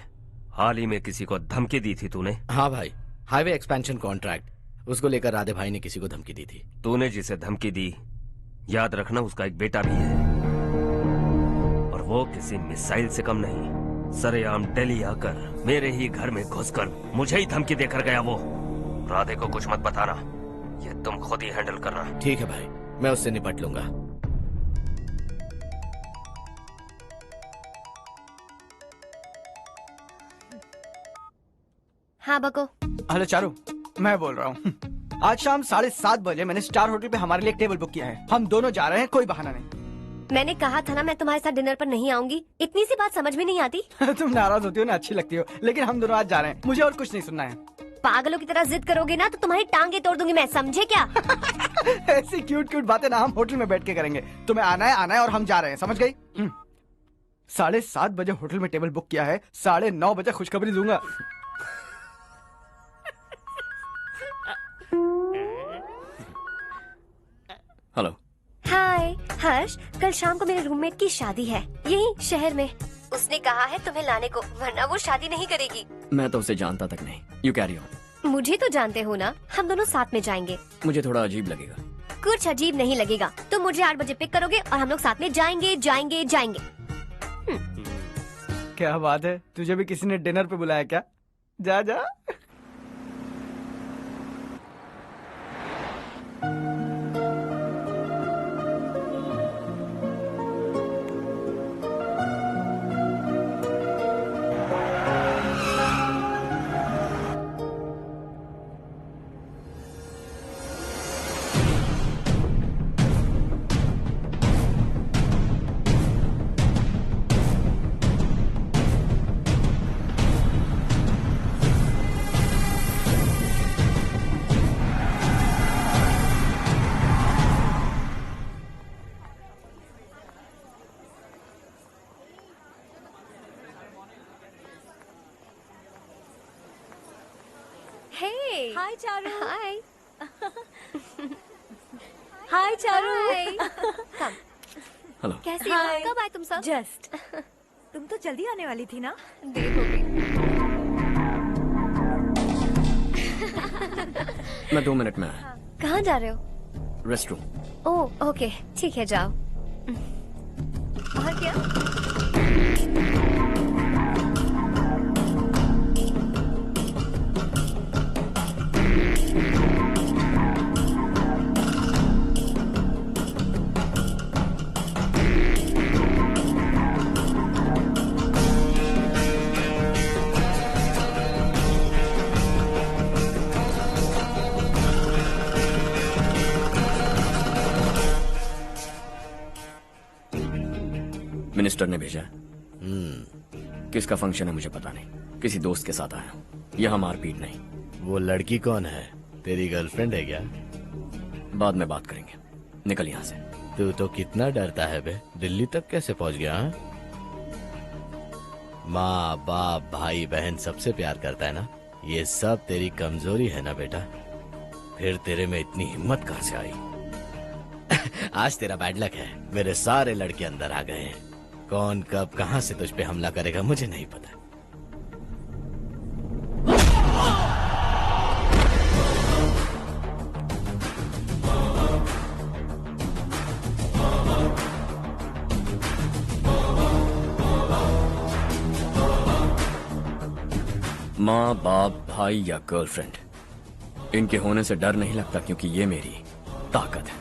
हाल ही में किसी को धमकी दी थी तूने? हाँ भाई, हाईवे एक्सपेंशन कॉन्ट्रैक्ट, उसको लेकर राधे भाई ने किसी को धमकी दी थी। तूने जिसे धमकी दी, याद रखना उसका एक बेटा भी है, और वो किसी मिसाइल से कम नहीं। सरेआम दिल्ली आकर मेरे ही घर में घुसकर मुझे ही धमकी देकर गया वो। राधे को कुछ मत बताना, ये तुम खुद ही हैंडल करना। ठीक है भाई, मैं उससे निपट लूंगा। हाँ बको। हेलो चारू, मैं बोल रहा हूँ। आज शाम 7:30 बजे मैंने स्टार होटल पे हमारे लिए एक टेबल बुक किया है। हम दोनों जा रहे हैं, कोई बहाना नहीं। मैंने कहा था ना मैं तुम्हारे साथ डिनर पर नहीं आऊंगी। इतनी सी बात समझ में नहीं आती? तुम नाराज होती हो ना, अच्छी लगती हो, लेकिन हम दोनों आज जा रहे हैं। मुझे और कुछ नहीं सुनना है। पागलों की तरह जिद करोगे ना तो तुम्हारी टांगे तोड़ दूंगी मैं, समझे क्या? ऐसी क्यूट क्यूट बातें ना हम होटल में बैठ के करेंगे। तुम्हें आना है और हम जा रहे हैं, समझ गई? 7:30 बजे होटल में टेबल बुक किया है, 9:30 बजे खुशखबरी दूंगा। हेलो। हाय हर्ष, कल शाम को मेरे रूममेट की शादी है यही शहर में। उसने कहा है तुम्हें लाने को, वरना वो शादी नहीं करेगी। मैं तो उसे जानता तक नहीं। You carry on. मुझे तो जानते हो ना, हम दोनों साथ में जाएंगे। मुझे थोड़ा अजीब लगेगा। कुछ अजीब नहीं लगेगा। तुम मुझे 8 बजे पिक करोगे और हम लोग साथ में जाएंगे जाएंगे जाएंगे। क्या बात है, तुझे भी किसी ने डिनर पे बुलाया क्या? जा जा। Hey. Hi चारू। Hi. हाय चारू। Come. हेलो। कैसी हो? कब आए तुम सब? जस्ट। तुम तो जल्दी आने वाली थी ना? देर हो गई। मैं 2 मिनट में आया। कहाँ जा रहे हो? Rest room. ओह ओके, ठीक है जाओ। और क्या? मिनिस्टर ने भेजा है। किसका फंक्शन है मुझे पता नहीं। किसी दोस्त के साथ आया हूँ। यहाँ मारपीट नहीं। वो लड़की कौन है? तेरी गर्लफ्रेंड है क्या? बाद में बात करेंगे। निकल यहाँ से। तू तो कितना डरता है बे। दिल्ली तक कैसे पहुँच गया? माँ बाप भाई बहन सबसे प्यार करता है ना? ये सब तेरी कमजोरी है ना बेटा? फिर तेरे में इतनी हिम्मत कहाँ से आई? आज तेरा बैड लक है, मेरे सारे लड़के अंदर आ गए हैं। कौन कब कहां से तुझ पे हमला करेगा मुझे नहीं पता। माँ बाप भाई या गर्लफ्रेंड, इनके होने से डर नहीं लगता क्योंकि ये मेरी ताकत है।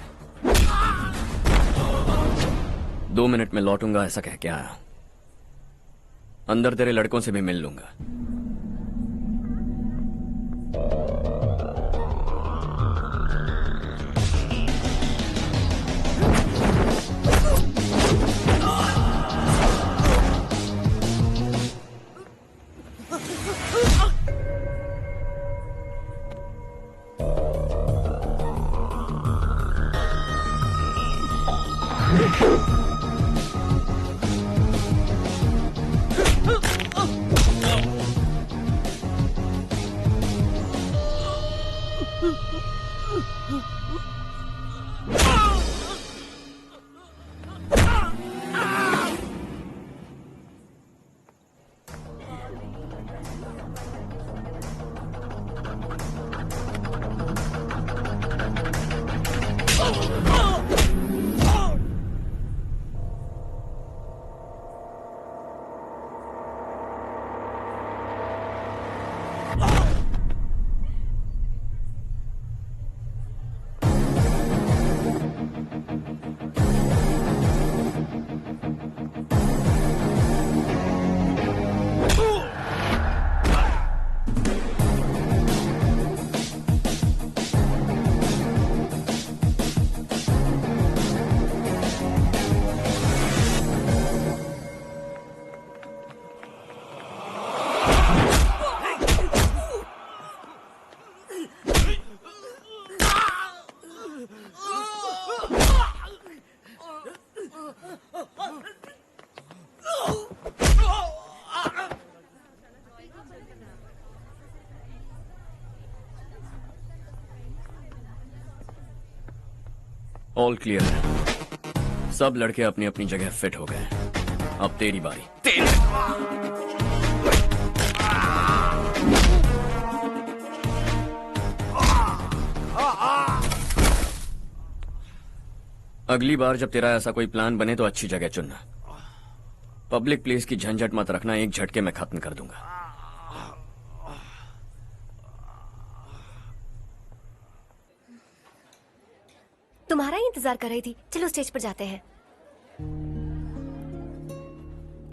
2 मिनट में लौटूंगा ऐसा कह के आया। अंदर तेरे लड़कों से भी मिल लूंगा। ऑल क्लियर है। सब लड़के अपनी अपनी जगह फिट हो गए। अब तेरी बारी। अगली बार जब तेरा ऐसा कोई प्लान बने तो अच्छी जगह चुनना। पब्लिक प्लेस की झंझट मत रखना, एक झटके में खत्म कर दूंगा। तुम्हारा ही इंतजार कर रही थी। चलो स्टेज पर जाते हैं।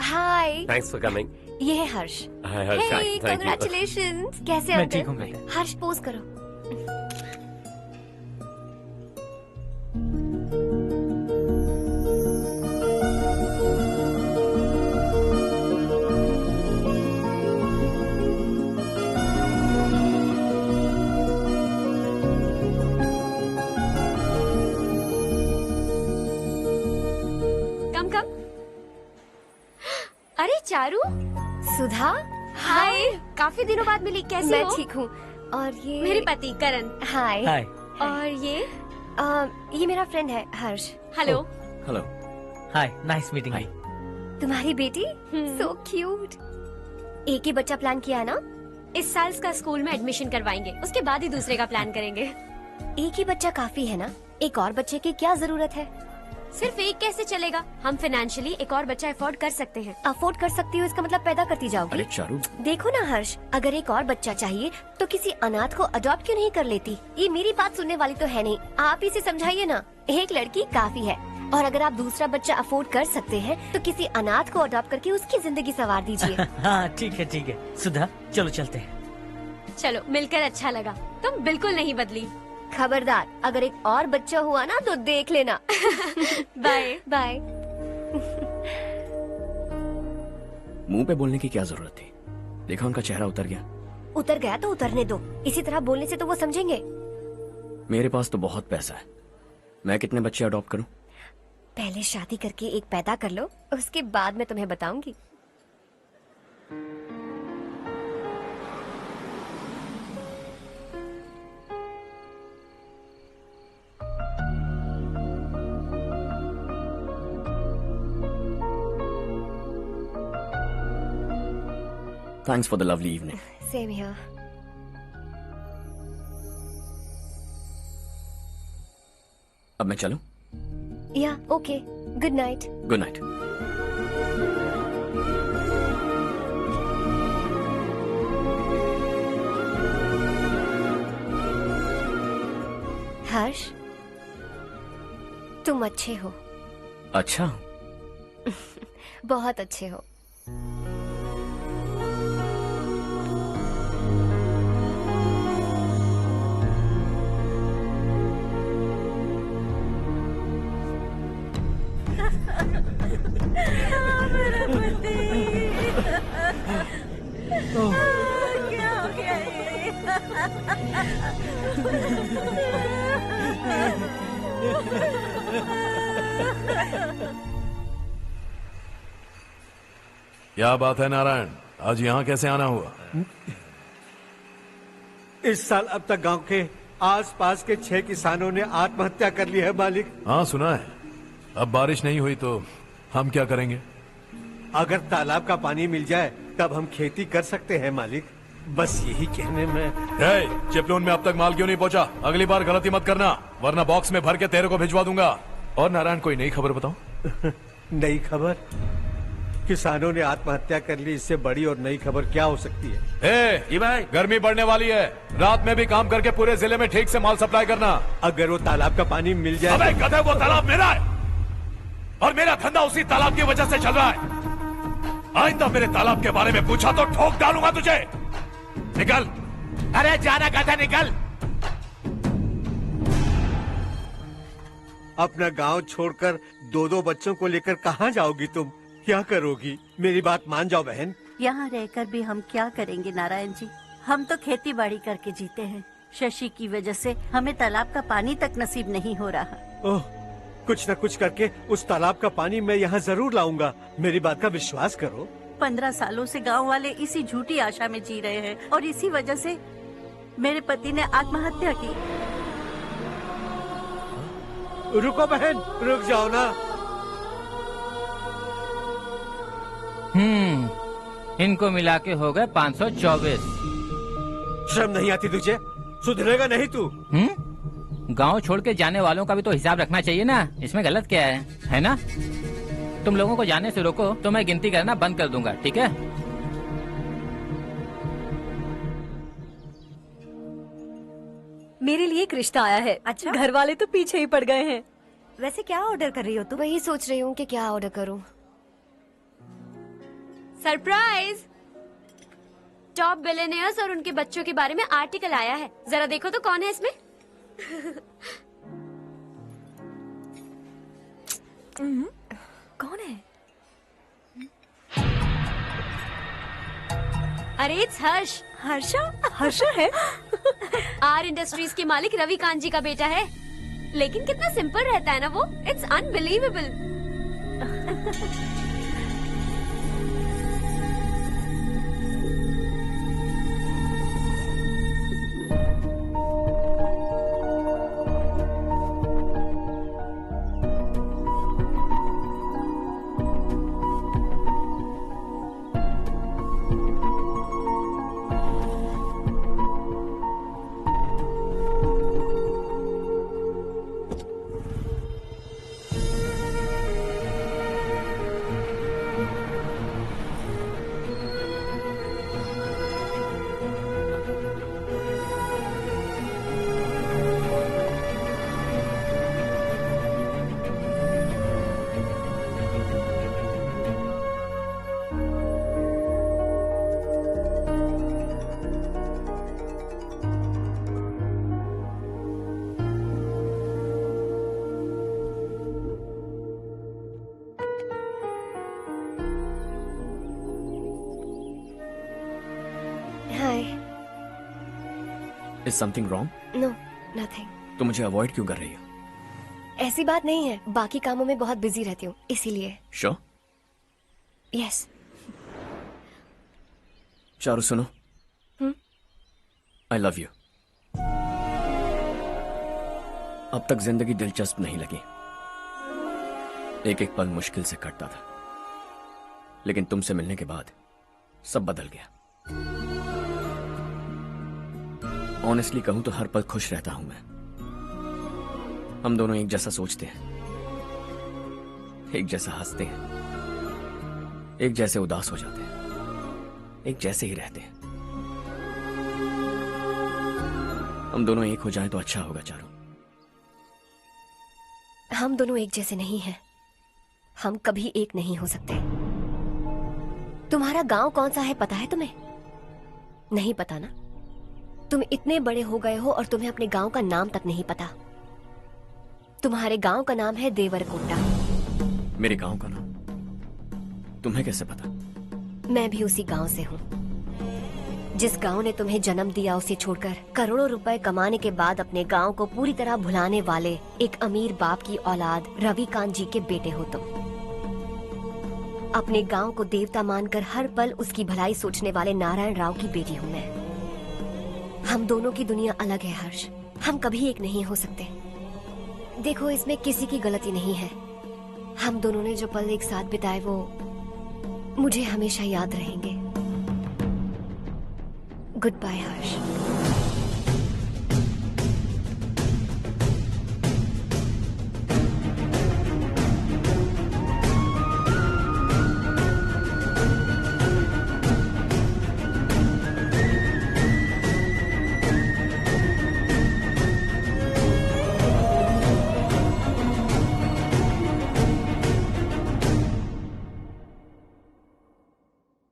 हाय। Thanks for coming. ये है Harsh. Hi Harsh, thank you. Congratulations. कैसे हो मैं ठीक हूँ बेटा। हर्ष पोज करो। अरे चारू। सुधा। हाय। काफी दिनों बाद मिली, कैसी मैं हो? ठीक हूँ। और ये मेरे पति करण। हाय। हाय। और ये मेरा फ्रेंड है हर्ष। हेलो। हेलो। हाय, नाइस मीटिंग। तुम्हारी बेटी सो क्यूट। एक ही बच्चा प्लान किया है ना? इस साल इसका स्कूल में एडमिशन करवाएंगे, उसके बाद ही दूसरे का प्लान करेंगे। एक ही बच्चा काफी है ना? एक और बच्चे की क्या जरूरत है? सिर्फ एक कैसे चलेगा? हम फाइनेंशियली एक और बच्चा अफोर्ड कर सकते हैं। अफोर्ड कर सकती हो इसका मतलब पैदा करती जाओगी? अरे चारू, देखो ना हर्ष, अगर एक और बच्चा चाहिए तो किसी अनाथ को अडॉप्ट क्यों नहीं कर लेती? ये मेरी बात सुनने वाली तो है नहीं, आप इसे समझाइए ना। एक लड़की काफी है, और अगर आप दूसरा बच्चा अफोर्ड कर सकते हैं तो किसी अनाथ को अडॉप्ट करके उसकी जिंदगी संवार दीजिए। हाँ ठीक है सुधा, चलो चलते हैं। चलो, मिलकर अच्छा लगा। तुम बिल्कुल नहीं बदली। खबरदार, अगर एक और बच्चा हुआ ना तो देख लेना। Bye bye. मुंह पे बोलने की क्या जरूरत थी? देखा उनका चेहरा उतर गया। उतर गया तो उतरने दो, इसी तरह बोलने से तो वो समझेंगे। मेरे पास तो बहुत पैसा है, मैं कितने बच्चे अडॉप्ट करूं? पहले शादी करके एक पैदा कर लो, उसके बाद मैं तुम्हें बताऊंगी। Thanks for the lovely evening. Same here. अब मैं चलूं? Yeah, okay. Good night. Good night. हर्ष, तुम अच्छे हो। अच्छा। बहुत अच्छे हो। मेरा पति। क्या हो गया क्या बात है नारायण, आज यहाँ कैसे आना हुआ? इस साल अब तक गांव के आसपास के 6 किसानों ने आत्महत्या कर ली है मालिक। हाँ सुना है। अब बारिश नहीं हुई तो हम क्या करेंगे? अगर तालाब का पानी मिल जाए तब हम खेती कर सकते हैं मालिक। बस यही कहने में। चिपलून में अब तक माल क्यों नहीं पहुंचा? अगली बार गलती मत करना, वरना बॉक्स में भर के तेरे को भिजवा दूंगा। और नारायण, कोई नई खबर बताओ। नई खबर? किसानों ने आत्महत्या कर ली, इससे बड़ी और नई खबर क्या हो सकती है? ये भाई, गर्मी बढ़ने वाली है, रात में भी काम करके पूरे जिले में ठीक से माल सप्लाई करना। अगर वो तालाब का पानी मिल जाए। अबे गधे, वो तालाब मेरा है और मेरा धंधा उसी तालाब की वजह से चल रहा है। आइंदा मेरे तालाब के बारे में पूछा तो ठोक डालूंगा तुझे। निकल। अरे जाना गधा, निकल। अपना गांव छोड़कर 2-2 बच्चों को लेकर कहाँ जाओगी तुम? क्या करोगी? मेरी बात मान जाओ बहन। यहाँ रहकर भी हम क्या करेंगे नारायण जी? हम तो खेती बाड़ी करके जीते हैं। शशि की वजह से हमें तालाब का पानी तक नसीब नहीं हो रहा। ओह, कुछ न कुछ करके उस तालाब का पानी मैं यहाँ जरूर लाऊंगा। मेरी बात का विश्वास करो। 15 सालों से गांव वाले इसी झूठी आशा में जी रहे हैं और इसी वजह से मेरे पति ने आत्महत्या की। रुको बहन, रुक जाओ ना। इनको मिला के हो गए 524। शर्म नहीं आती तुझे? सुधरेगा नहीं तू? गांव छोड़ के जाने वालों का भी तो हिसाब रखना चाहिए ना। इसमें गलत क्या है ना? तुम लोगों को जाने से रोको तो मैं गिनती करना बंद कर दूंगा, ठीक है? मेरे लिए एक रिश्ता आया है। अच्छा, घर वाले तो पीछे ही पड़ गए हैं। वैसे क्या ऑर्डर कर रही हो तुम? वही सोच रही हूँ कि क्या ऑर्डर करूँ। सरप्राइज! टॉप बिलियनियर्स और उनके बच्चों के बारे में आर्टिकल आया है। जरा देखो तो कौन है इसमें। कौन है? अरे इट्स हर्ष। हर्षा है? आर इंडस्ट्रीज के मालिक रवि कांत जी का बेटा है। लेकिन कितना सिंपल रहता है ना वो। It's unbelievable. Is something wrong? No, nothing. तो मुझे अवॉइड क्यों कर रही हो? ऐसी बात नहीं है, बाकी कामों में बहुत बिजी रहती हूँ इसीलिए। Sure? यस। चारू सुनो। I love you. अब तक जिंदगी दिलचस्प नहीं लगी। एक एक पल मुश्किल से कटता था, लेकिन तुमसे मिलने के बाद सब बदल गया। ऑनेस्टली कहूं तो हर पल खुश रहता हूं मैं। हम दोनों एक जैसा सोचते हैं, एक जैसा हंसते हैं, एक जैसे उदास हो जाते हैं, एक जैसे ही रहते हैं। हम दोनों एक हो जाएं तो अच्छा होगा चारू। हम दोनों एक जैसे नहीं हैं। हम कभी एक नहीं हो सकते। तुम्हारा गांव कौन सा है पता है तुम्हें? नहीं पता ना? तुम इतने बड़े हो गए हो और तुम्हें अपने गांव का नाम तक नहीं पता। तुम्हारे गांव का नाम है देवरकोटा। मेरे गांव का नाम तुम्हें कैसे पता? मैं भी उसी गांव से हूँ। जिस गांव ने तुम्हें जन्म दिया उसे छोड़कर करोड़ों रुपए कमाने के बाद अपने गांव को पूरी तरह भुलाने वाले एक अमीर बाप की औलाद रवि कांत जी के बेटे हो तुम। अपने गांव को देवता मानकर हर पल उसकी भलाई सोचने वाले नारायण राव की बेटी हूँ मैं। हम दोनों की दुनिया अलग है हर्ष। हम कभी एक नहीं हो सकते। देखो इसमें किसी की गलती नहीं है। हम दोनों ने जो पल एक साथ बिताए वो मुझे हमेशा याद रहेंगे। गुड बाय हर्ष।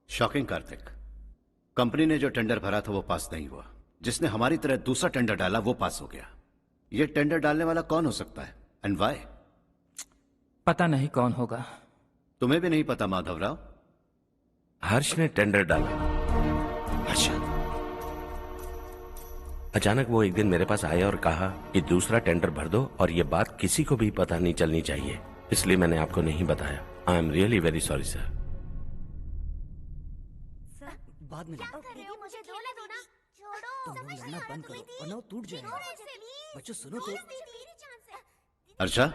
शॉकिंग कार्तिक। कंपनी ने जो टेंडर भरा था वो पास नहीं हुआ। जिसने हमारी तरह दूसरा टेंडर डाला वो पास हो गया। ये टेंडर डालने वाला कौन हो सकता है एंड व्हाई? पता नहीं कौन होगा। तुम्हें भी नहीं पता माधवराव? हर्ष ने टेंडर डाला। अच्छा। अचानक वो एक दिन मेरे पास आया और कहा कि दूसरा टेंडर भर दो और ये बात किसी को भी पता नहीं चलनी चाहिए, इसलिए मैंने आपको नहीं बताया। I am really very sorry sir. बाद में मुझे धोने दो ना। तुम लोग लड़ना बंद करो वरना वो टूट जाएगा। बच्चों सुनो तो। हर्षा,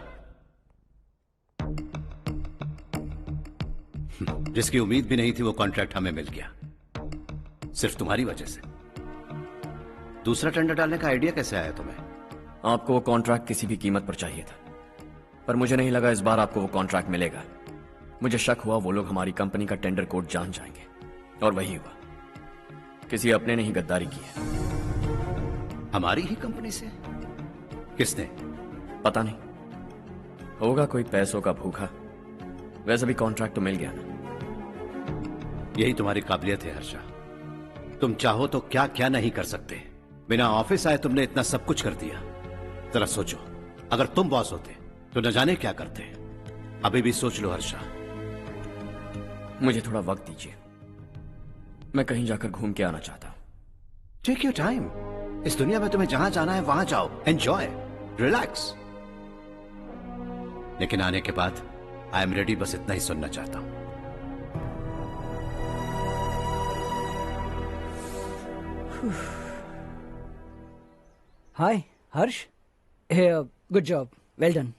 जिसकी उम्मीद भी नहीं थी वो कॉन्ट्रैक्ट हमें मिल गया, सिर्फ तुम्हारी वजह से। दूसरा टेंडर डालने का आइडिया कैसे आया तुम्हें? आपको वो कॉन्ट्रैक्ट किसी भी कीमत पर चाहिए था, पर मुझे नहीं लगा इस बार आपको वो कॉन्ट्रैक्ट मिलेगा। मुझे शक हुआ वो लोग हमारी कंपनी का टेंडर कोड जान जाएंगे, और वही हुआ। किसी अपने ने ही गद्दारी की है। हमारी ही कंपनी से? किसने? पता नहीं, होगा कोई पैसों का भूखा। वैसे भी कॉन्ट्रैक्ट तो मिल गया ना। यही तुम्हारी काबिलियत है हर्षा, तुम चाहो तो क्या क्या नहीं कर सकते। बिना ऑफिस आए तुमने इतना सब कुछ कर दिया। जरा सोचो, अगर तुम बॉस होते तो न जाने क्या करते। अभी भी सोच लो हर्षा। मुझे थोड़ा वक्त दीजिए, मैं कहीं जाकर घूम के आना चाहता हूं। Take your time. इस दुनिया में तुम्हें जहां जाना है वहां जाओ, एंजॉय, रिलैक्स। लेकिन आने के बाद आई एम रेडी, बस इतना ही सुनना चाहता हूं। हाय हर्ष, गुड जॉब, वेल डन।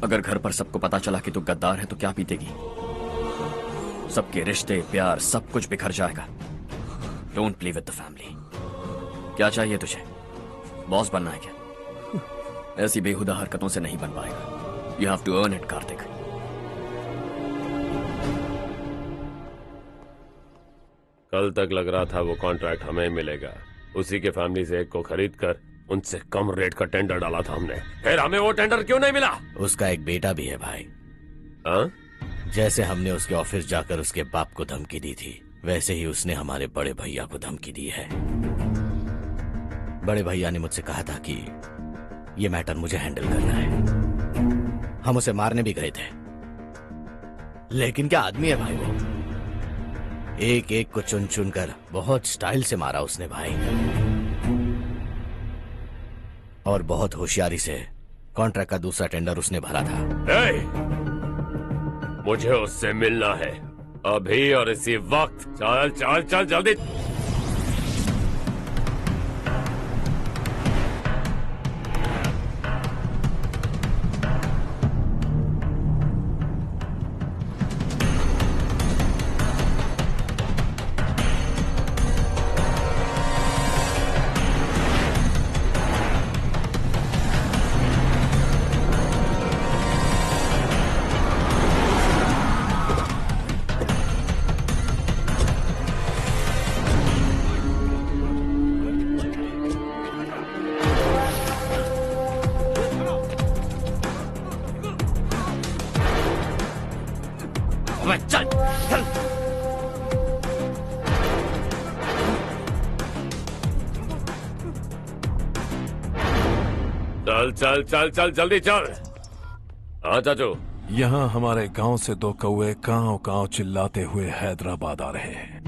अगर घर पर सबको पता चला कि तू गद्दार है तो क्या पीतेगी? सबके रिश्ते, प्यार, सब कुछ बिखर जाएगा। Don't play with the family. क्या चाहिए तुझे? बॉस बनना है क्या? ऐसी बेहुदा हरकतों से नहीं बन पाएगा। You have to earn it Kartik. कल तक लग रहा था वो कॉन्ट्रैक्ट हमें मिलेगा, उसी के फैमिली से एक को खरीद कर उनसे कम रेट का टेंडर डाला था हमने, फिर हमें वो टेंडर क्यों नहीं मिला? उसका एक बेटा भी है भाई। हाँ? जैसे हमने उसके ऑफिस जाकर उसके बाप को धमकी दी थी, वैसे ही उसने हमारे बड़े भैया को धमकी दी है। बड़े भैया ने मुझसे कहा था कि ये मैटर मुझे हैंडल करना है। हम उसे मारने भी गए थे, लेकिन क्या आदमी है भाई वो। एक एक को चुन चुन कर बहुत स्टाइल से मारा उसने भाई, और बहुत होशियारी से कॉन्ट्रैक्ट का दूसरा टेंडर उसने भरा था। मुझे उससे मिलना है अभी और इसी वक्त। चल चल चल जल्दी। चल चल। चल चल चल चल जल्दी चल। हाँ चाचू, यहाँ हमारे गांव से दो कौवे कांव कांव चिल्लाते हुए हैदराबाद आ रहे हैं।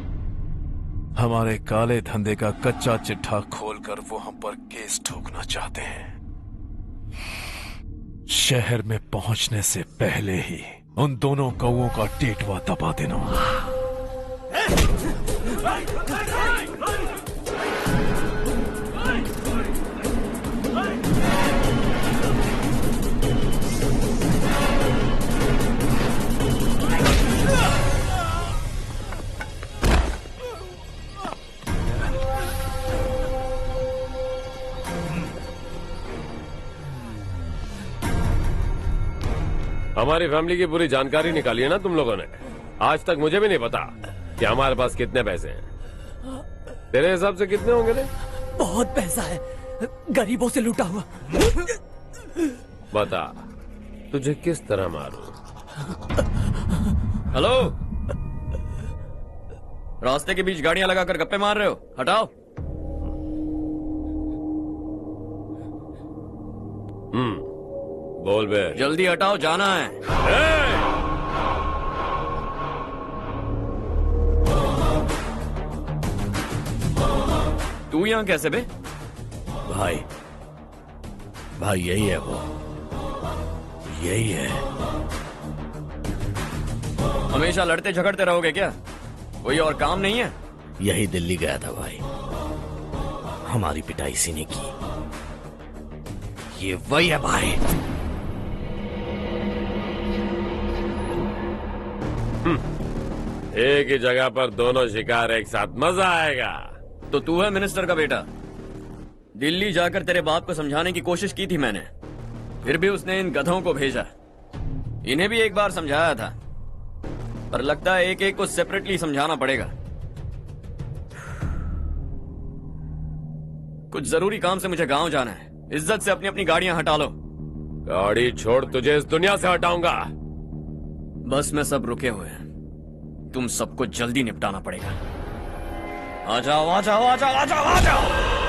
हमारे काले धंधे का कच्चा चिट्ठा खोलकर वो हम पर केस ठोकना चाहते हैं। शहर में पहुंचने से पहले ही उन दोनों कौवों का टेटवा दबा देना। हमारी फैमिली की पूरी जानकारी निकाली है ना तुम लोगों ने। आज तक मुझे भी नहीं पता कि हमारे पास कितने पैसे हैं। तेरे हिसाब से कितने होंगे रे? बहुत पैसा है, गरीबों से लूटा हुआ। बता तुझे किस तरह मारूं? हेलो, रास्ते के बीच गाड़ियां लगाकर गप्पे मार रहे हो? हटाओ। बोल बे। जल्दी हटाओ, जाना है। तू यहां कैसे बे? भाई यही है वो, यही है। हमेशा लड़ते झगड़ते रहोगे क्या? कोई और काम नहीं है? यही दिल्ली गया था भाई, हमारी पिटाई इसी ने की। ये वही है भाई। एक ही जगह पर दोनों शिकार एक साथ, मजा आएगा। तो तू है मिनिस्टर का बेटा। दिल्ली जाकर तेरे बाप को समझाने की कोशिश की थी मैंने, फिर भी उसने इन गधों को भेजा। इन्हें भी एक बार समझाया था, पर लगता है एक एक को सेपरेटली समझाना पड़ेगा। कुछ जरूरी काम से मुझे गांव जाना है। इज्जत से अपनी अपनी गाड़ियां हटा लो। गाड़ी छोड़, तुझे इस दुनिया से हटाऊंगा। बस में सब रुके हुए हैं, तुम सबको जल्दी निपटाना पड़ेगा। आ जाओ आ जाओ आ जाओ आ जाओ आ जाओ।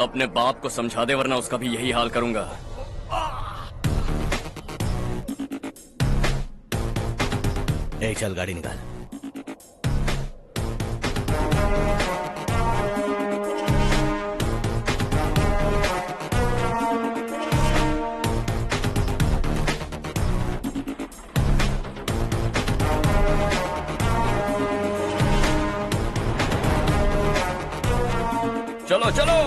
अपने बाप को समझा दे, वरना उसका भी यही हाल करूंगा। ए, चल गाड़ी निकाल। चलो चलो।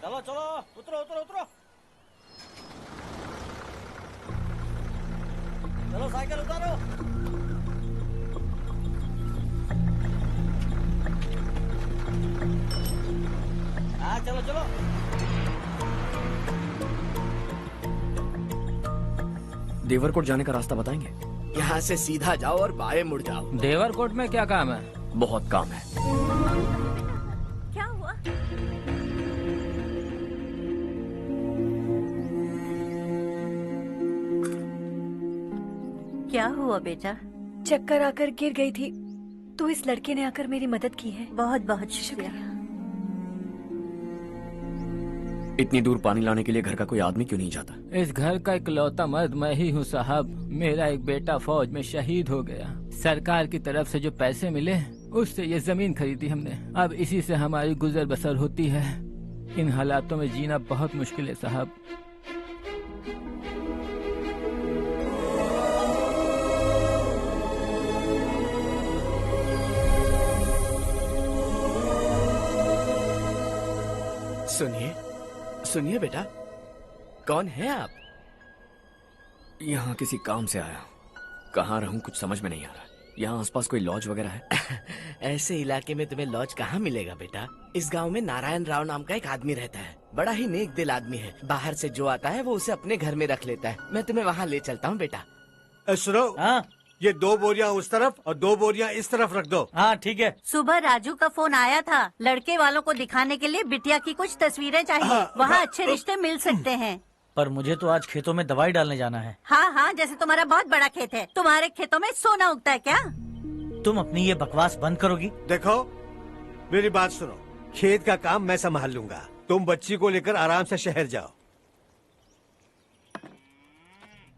चलो चलो, उतरो उतरो उतरो। चलो साइकिल उतारो। हाँ चलो चलो। देवरकोट जाने का रास्ता बताएंगे? यहाँ से सीधा जाओ और बाएं मुड़ जाओ। देवरकोट में क्या काम है? बहुत काम है। क्या हुआ? क्या हुआ बेटा? चक्कर आकर गिर गई थी, तो इस लड़के ने आकर मेरी मदद की है। बहुत बहुत शुक्रिया। इतनी दूर पानी लाने के लिए घर का कोई आदमी क्यों नहीं जाता? इस घर का इकलौता मर्द मैं ही हूँ साहब। मेरा एक बेटा फौज में शहीद हो गया। सरकार की तरफ से जो पैसे मिले उससे ये जमीन खरीदी हमने। अब इसी से हमारी गुजर बसर होती है। इन हालातों में जीना बहुत मुश्किल है साहब। सुनिए सुनिए बेटा, कौन है आप? यहाँ किसी काम से आया। कहाँ रहूं कुछ समझ में नहीं आ रहा। यहाँ आसपास कोई लॉज वगैरह है? ऐसे इलाके में तुम्हें लॉज कहाँ मिलेगा बेटा। इस गांव में नारायण राव नाम का एक आदमी रहता है। बड़ा ही नेक दिल आदमी है। बाहर से जो आता है वो उसे अपने घर में रख लेता है। मैं तुम्हें वहाँ ले चलता हूँ बेटा। सुनो, ये 2 बोरियां उस तरफ और 2 बोरियां इस तरफ रख दो। हाँ ठीक है। सुबह राजू का फोन आया था, लड़के वालों को दिखाने के लिए बिटिया की कुछ तस्वीरें चाहिए। वहाँ अच्छे रिश्ते मिल सकते हैं। पर मुझे तो आज खेतों में दवाई डालने जाना है। हाँ हाँ, जैसे तुम्हारा बहुत बड़ा खेत है। तुम्हारे खेतों में सोना उगता है क्या? तुम अपनी ये बकवास बंद करोगी? देखो मेरी बात सुनो, खेत का काम मैं संभाल लूंगा, तुम बच्ची को लेकर आराम से शहर जाओ।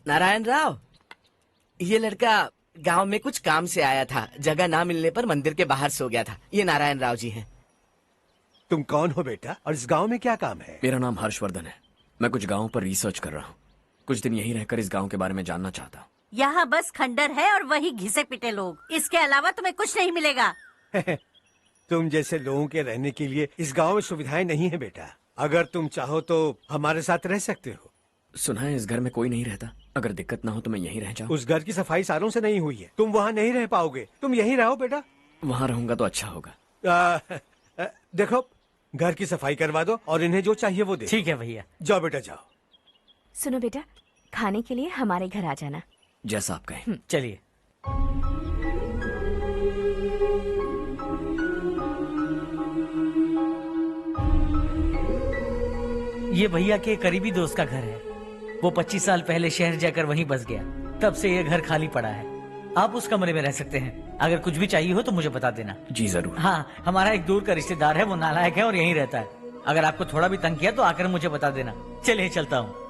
नारायण राव, ये लड़का गांव में कुछ काम से आया था, जगह ना मिलने पर मंदिर के बाहर सो गया था। ये नारायण राव जी हैं। तुम कौन हो बेटा, और इस गांव में क्या काम है? मेरा नाम हर्षवर्धन है। मैं कुछ गांव पर रिसर्च कर रहा हूँ। कुछ दिन यहीं रहकर इस गांव के बारे में जानना चाहता हूँ। यहाँ बस खंडर है और वही घिसे पिटे लोग, इसके अलावा तुम्हें कुछ नहीं मिलेगा। तुम जैसे लोगों के रहने के लिए इस गांव में सुविधाएं नहीं है बेटा। अगर तुम चाहो तो हमारे साथ रह सकते हो। सुना है इस घर में कोई नहीं रहता, अगर दिक्कत ना हो तो मैं यहीं रह जाऊँ। उस घर की सफाई सालों से नहीं हुई है, तुम वहाँ नहीं रह पाओगे, तुम यहीं रहो बेटा। वहाँ रहूंगा तो अच्छा होगा। देखो घर की सफाई करवा दो और इन्हें जो चाहिए वो दे। ठीक है भैया। जाओ बेटा जाओ। सुनो बेटा, खाने के लिए हमारे घर आ जाना। जैसा आप कहें। चलिए। ये भैया के करीबी दोस्त का घर है। वो 25 साल पहले शहर जाकर वहीं बस गया, तब से ये घर खाली पड़ा है। आप उस कमरे में रह सकते हैं। अगर कुछ भी चाहिए हो तो मुझे बता देना। जी जरूर। हाँ, हमारा एक दूर का रिश्तेदार है, वो नालायक है और यहीं रहता है। अगर आपको थोड़ा भी तंग किया तो आकर मुझे बता देना। चलिए चलता हूँ।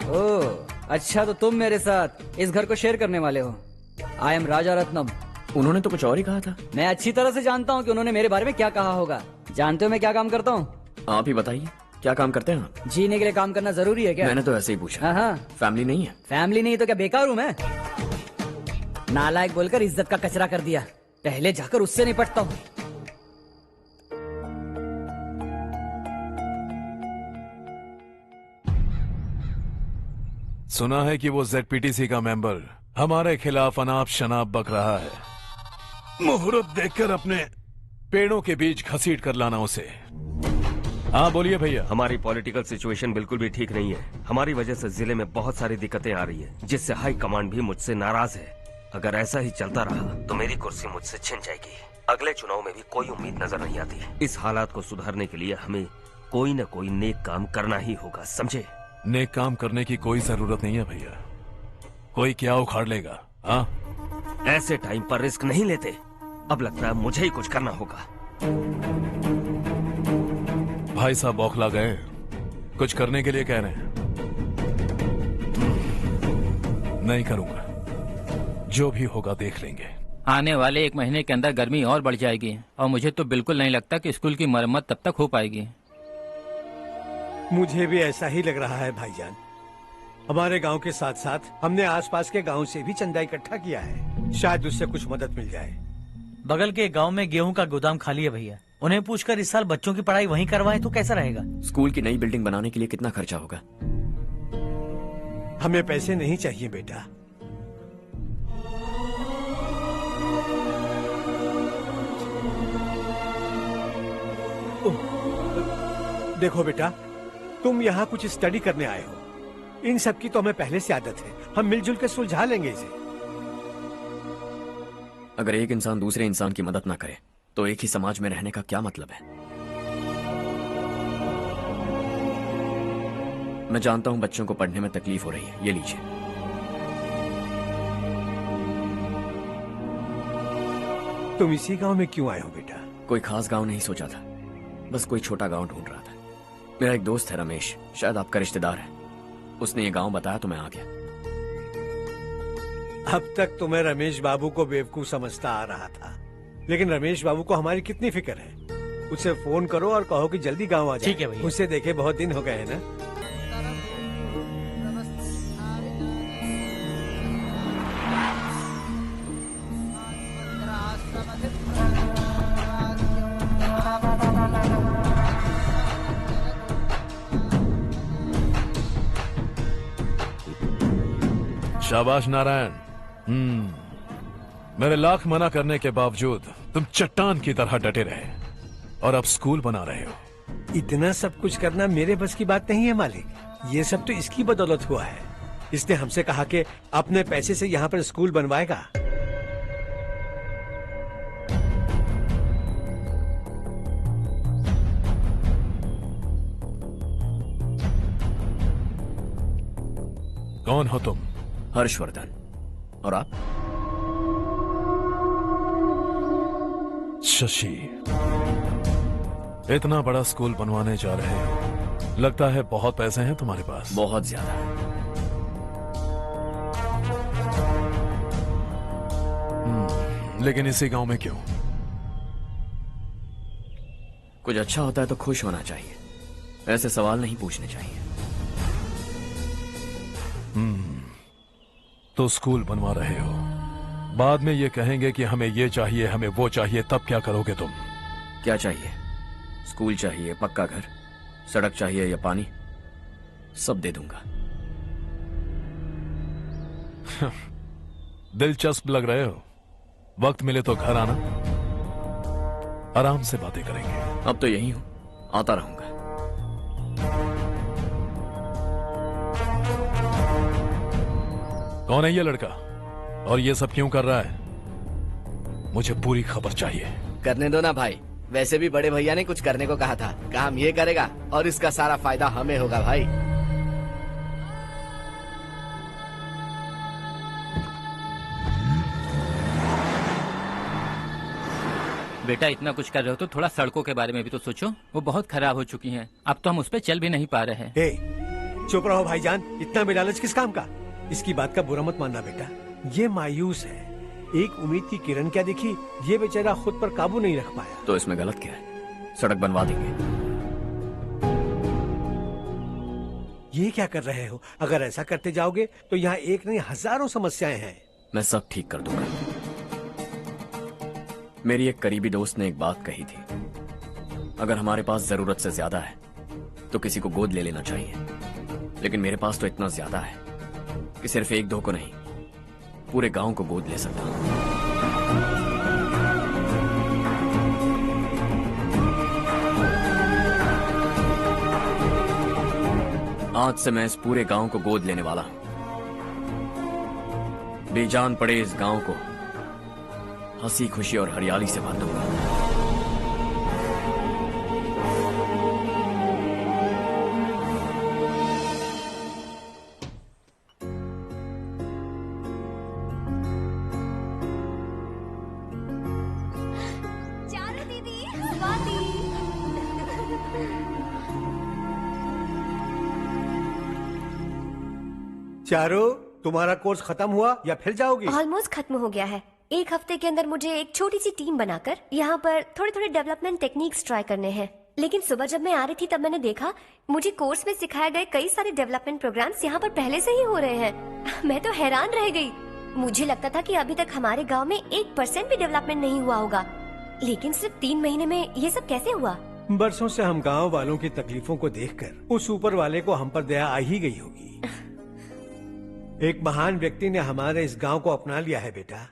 ओह अच्छा, तो तुम मेरे साथ इस घर को शेयर करने वाले हो। आई एम राजा रत्नम। उन्होंने तो कुछ और ही कहा था। मैं अच्छी तरह से जानता हूँ कि उन्होंने मेरे बारे में क्या कहा होगा। जानते हो मैं क्या काम करता हूँ? आप ही बताइए, क्या काम करते हैं आप? जीने के लिए काम करना जरूरी है क्या? मैंने तो ऐसे ही पूछा। हाँ। फैमिली नहीं है? फैमिली नहीं तो क्या बेकार हूँ मैं? नालायक बोलकर इज्जत का कचरा कर दिया। पहले जाकर उससे निपटता हूँ। सुना है कि वो ZPTC का मेंबर हमारे खिलाफ अनाप शनाप बक रहा है। मुहूर्त देखकर अपने पेड़ों के बीच घसीट कर लाना उसे। हाँ बोलिए भैया। हमारी पॉलिटिकल सिचुएशन बिल्कुल भी ठीक नहीं है। हमारी वजह से जिले में बहुत सारी दिक्कतें आ रही है, जिससे हाई कमांड भी मुझसे नाराज है। अगर ऐसा ही चलता रहा तो मेरी कुर्सी मुझसे छिन जाएगी। अगले चुनाव में भी कोई उम्मीद नजर नहीं आती। इस हालात को सुधारने के लिए हमें कोई न कोई नेक काम करना ही होगा, समझे? नेक काम करने की कोई जरूरत नहीं है भैया। कोई क्या उखाड़ लेगा? हाँ, ऐसे टाइम पर रिस्क नहीं लेते। अब लगता है मुझे ही कुछ करना होगा। भाई साहब बौखला गए, कुछ करने के लिए कह रहे हैं। नहीं करूंगा, जो भी होगा देख लेंगे। आने वाले 1 महीने के अंदर गर्मी और बढ़ जाएगी और मुझे तो बिल्कुल नहीं लगता कि स्कूल की मरम्मत तब तक हो पाएगी। मुझे भी ऐसा ही लग रहा है भाईजान। हमारे गांव के साथ साथ हमने आसपास के गांव से भी चंदा इकट्ठा किया है, शायद उससे कुछ मदद मिल जाए। बगल के गांव में गेहूं का गोदाम खाली है भैया, उन्हें पूछकर इस साल बच्चों की पढ़ाई वहीं करवाएं तो कैसा रहेगा? स्कूल की नई बिल्डिंग बनाने के लिए कितना खर्चा होगा? हमें पैसे नहीं चाहिए बेटा। देखो बेटा, तुम यहाँ कुछ स्टडी करने आए हो, इन सब की तो हमें पहले से आदत है। हम मिलजुल के सुलझा लेंगे इसे। अगर एक इंसान दूसरे इंसान की मदद ना करे तो एक ही समाज में रहने का क्या मतलब है? मैं जानता हूं बच्चों को पढ़ने में तकलीफ हो रही है, ये लीजिए। तुम इसी गांव में क्यों आए हो बेटा? कोई खास गांव नहीं सोचा था, बस कोई छोटा गांव ढूंढ रहा था। मेरा एक दोस्त है रमेश, शायद आपका रिश्तेदार है, उसने ये गांव बताया तो मैं आ गया। अब तक तो मैं रमेश बाबू को बेवकूफ समझता आ रहा था, लेकिन रमेश बाबू को हमारी कितनी फिक्र है। उसे फोन करो और कहो कि जल्दी गांव आ जाए। ठीक है भैया। उसे देखे बहुत दिन हो गए हैं ना। शाबाश नारायण। मेरे लाख मना करने के बावजूद तुम चट्टान की तरह डटे रहे और अब स्कूल बना रहे हो। इतना सब कुछ करना मेरे बस की बात नहीं है मालिक, ये सब तो इसकी बदौलत हुआ है। इसने हमसे कहा कि अपने पैसे से यहाँ पर स्कूल बनवाएगा। कौन हो तुम? हर्षवर्धन। और आप? शशि, इतना बड़ा स्कूल बनवाने जा रहे हो, लगता है बहुत पैसे हैं तुम्हारे पास। बहुत ज्यादा। लेकिन इसी गांव में क्यों? कुछ अच्छा होता है तो खुश होना चाहिए, ऐसे सवाल नहीं पूछने चाहिए। तो स्कूल बनवा रहे हो, बाद में ये कहेंगे कि हमें ये चाहिए, हमें वो चाहिए, तब क्या करोगे तुम? क्या चाहिए? स्कूल चाहिए, पक्का घर, सड़क चाहिए या पानी, सब दे दूंगा। दिलचस्प लग रहे हो। वक्त मिले तो घर आना, आराम से बातें करेंगे। अब तो यही हूं, आता रहूंगा। कौन है ये लड़का और ये सब क्यों कर रहा है? मुझे पूरी खबर चाहिए। करने दो ना भाई, वैसे भी बड़े भैया ने कुछ करने को कहा था, काम ये करेगा और इसका सारा फायदा हमें होगा भाई। बेटा इतना कुछ कर रहे हो तो थोड़ा सड़कों के बारे में भी तो सोचो, वो बहुत खराब हो चुकी हैं। अब तो हम उस पर चल भी नहीं पा रहे हैं। चुप रहो भाईजान, इतना भी लालच किस काम का? इसकी बात का बुरा मत मानना बेटा, ये मायूस है। एक उम्मीद की किरण क्या दिखी, ये बेचारा खुद पर काबू नहीं रख पाया। तो इसमें गलत क्या है? सड़क बनवा देंगे। ये क्या कर रहे हो? अगर ऐसा करते जाओगे तो यहाँ एक नहीं हजारों समस्याएं हैं। मैं सब ठीक कर दूंगा। मेरी एक करीबी दोस्त ने एक बात कही थी, अगर हमारे पास जरूरत से ज्यादा है तो किसी को गोद ले लेना चाहिए, लेकिन मेरे पास तो इतना ज्यादा है कि सिर्फ एक दो को नहीं, पूरे गांव को गोद ले सकता हूं। आज से मैं इस पूरे गांव को गोद लेने वाला हूं। बेजान पड़े इस गांव को हंसी खुशी और हरियाली से भर दूंगा। चारू दीदी, स्वाति। चारू, तुम्हारा कोर्स खत्म हुआ या फिर जाओगी? ऑलमोस्ट खत्म हो गया है। एक हफ्ते के अंदर मुझे एक छोटी सी टीम बनाकर यहाँ पर थोड़े थोड़े डेवलपमेंट टेक्निक्स ट्राई करने हैं। लेकिन सुबह जब मैं आ रही थी तब मैंने देखा मुझे कोर्स में सिखाए गए कई सारे डेवलपमेंट प्रोग्राम्स यहाँ पर पहले से ही हो रहे हैं। मैं तो हैरान रह गई। मुझे लगता था कि अभी तक हमारे गांव में 1% भी डेवलपमेंट नहीं हुआ होगा, लेकिन सिर्फ 3 महीने में ये सब कैसे हुआ? बरसों से हम गांव वालों की तकलीफों को देखकर उस ऊपर वाले को हम पर दया आ ही गई होगी। एक महान व्यक्ति ने हमारे इस गांव को अपना लिया है बेटा।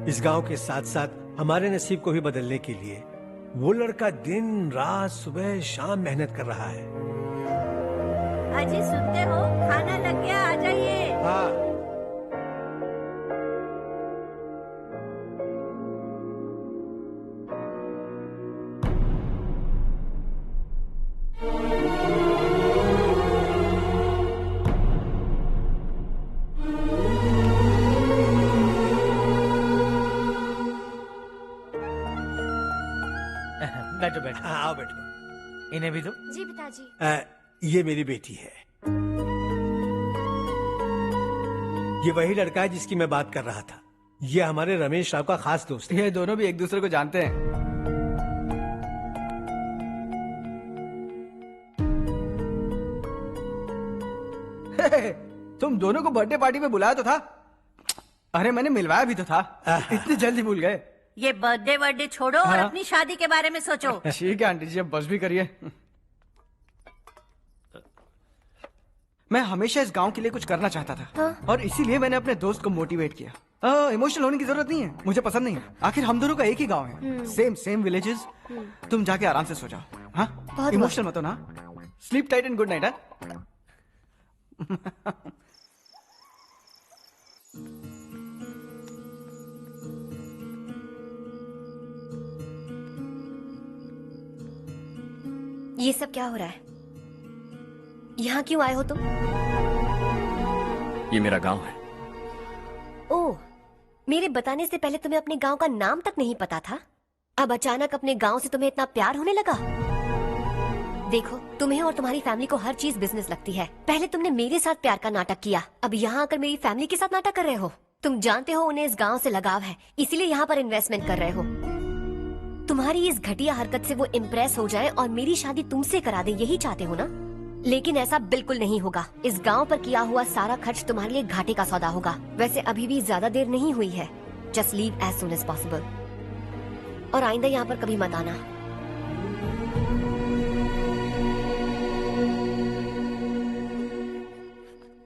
इस गांव के साथ साथ हमारे नसीब को भी बदलने के लिए वो लड़का दिन रात सुबह शाम मेहनत कर रहा है। अजी सुनते हो, खाना लग गया, आ जाइए। हाँ। बैठो बैठो। आओ बैठो। इन्हें भी दो। जी पिताजी। ये मेरी बेटी है। ये वही लड़का है जिसकी मैं बात कर रहा था। ये हमारे रमेश राव का खास दोस्त है। ये दोनों भी एक दूसरे को जानते हैं। तुम दोनों को बर्थडे पार्टी में बुलाया तो था? अरे मैंने मिलवाया भी तो था। इतनी जल्दी भूल गए? ये बर्थडे छोड़ो और अपनी शादी के बारे में सोचो। ठीक है आंटी जी, अब बस भी करिए। मैं हमेशा इस गांव के लिए कुछ करना चाहता था। हाँ? और इसीलिए मैंने अपने दोस्त को मोटिवेट किया। इमोशनल होने की जरूरत नहीं है, मुझे पसंद नहीं है। आखिर हम दोनों का एक ही गांव है, सेम विलेजेस। तुम जाके आराम से सो जाओ। हाँ, इमोशनल मत हो ना। Sleep tight and good night. ये सब क्या हो रहा है? यहाँ क्यों आए हो तुम? ये मेरा गांव है। ओह, मेरे बताने से पहले तुम्हें अपने गांव का नाम तक नहीं पता था? अब अचानक अपने गांव से तुम्हें इतना प्यार होने लगा? देखो, तुम्हें और तुम्हारी फैमिली को हर चीज बिजनेस लगती है। पहले तुमने मेरे साथ प्यार का नाटक किया, अब यहाँ आकर मेरी फैमिली के साथ नाटक कर रहे हो। तुम जानते हो उन्हें इस गांव से लगाव है, इसीलिए यहाँ पर इन्वेस्टमेंट कर रहे हो। तुम्हारी इस घटिया हरकत से वो इम्प्रेस हो जाए और मेरी शादी तुमसे करा दे, यही चाहते हो ना? लेकिन ऐसा बिल्कुल नहीं होगा। इस गांव पर किया हुआ सारा खर्च तुम्हारे लिए घाटे का सौदा होगा। वैसे अभी भी ज्यादा देर नहीं हुई है। Just leave as soon as possible और आइंदा यहाँ पर कभी मत आना।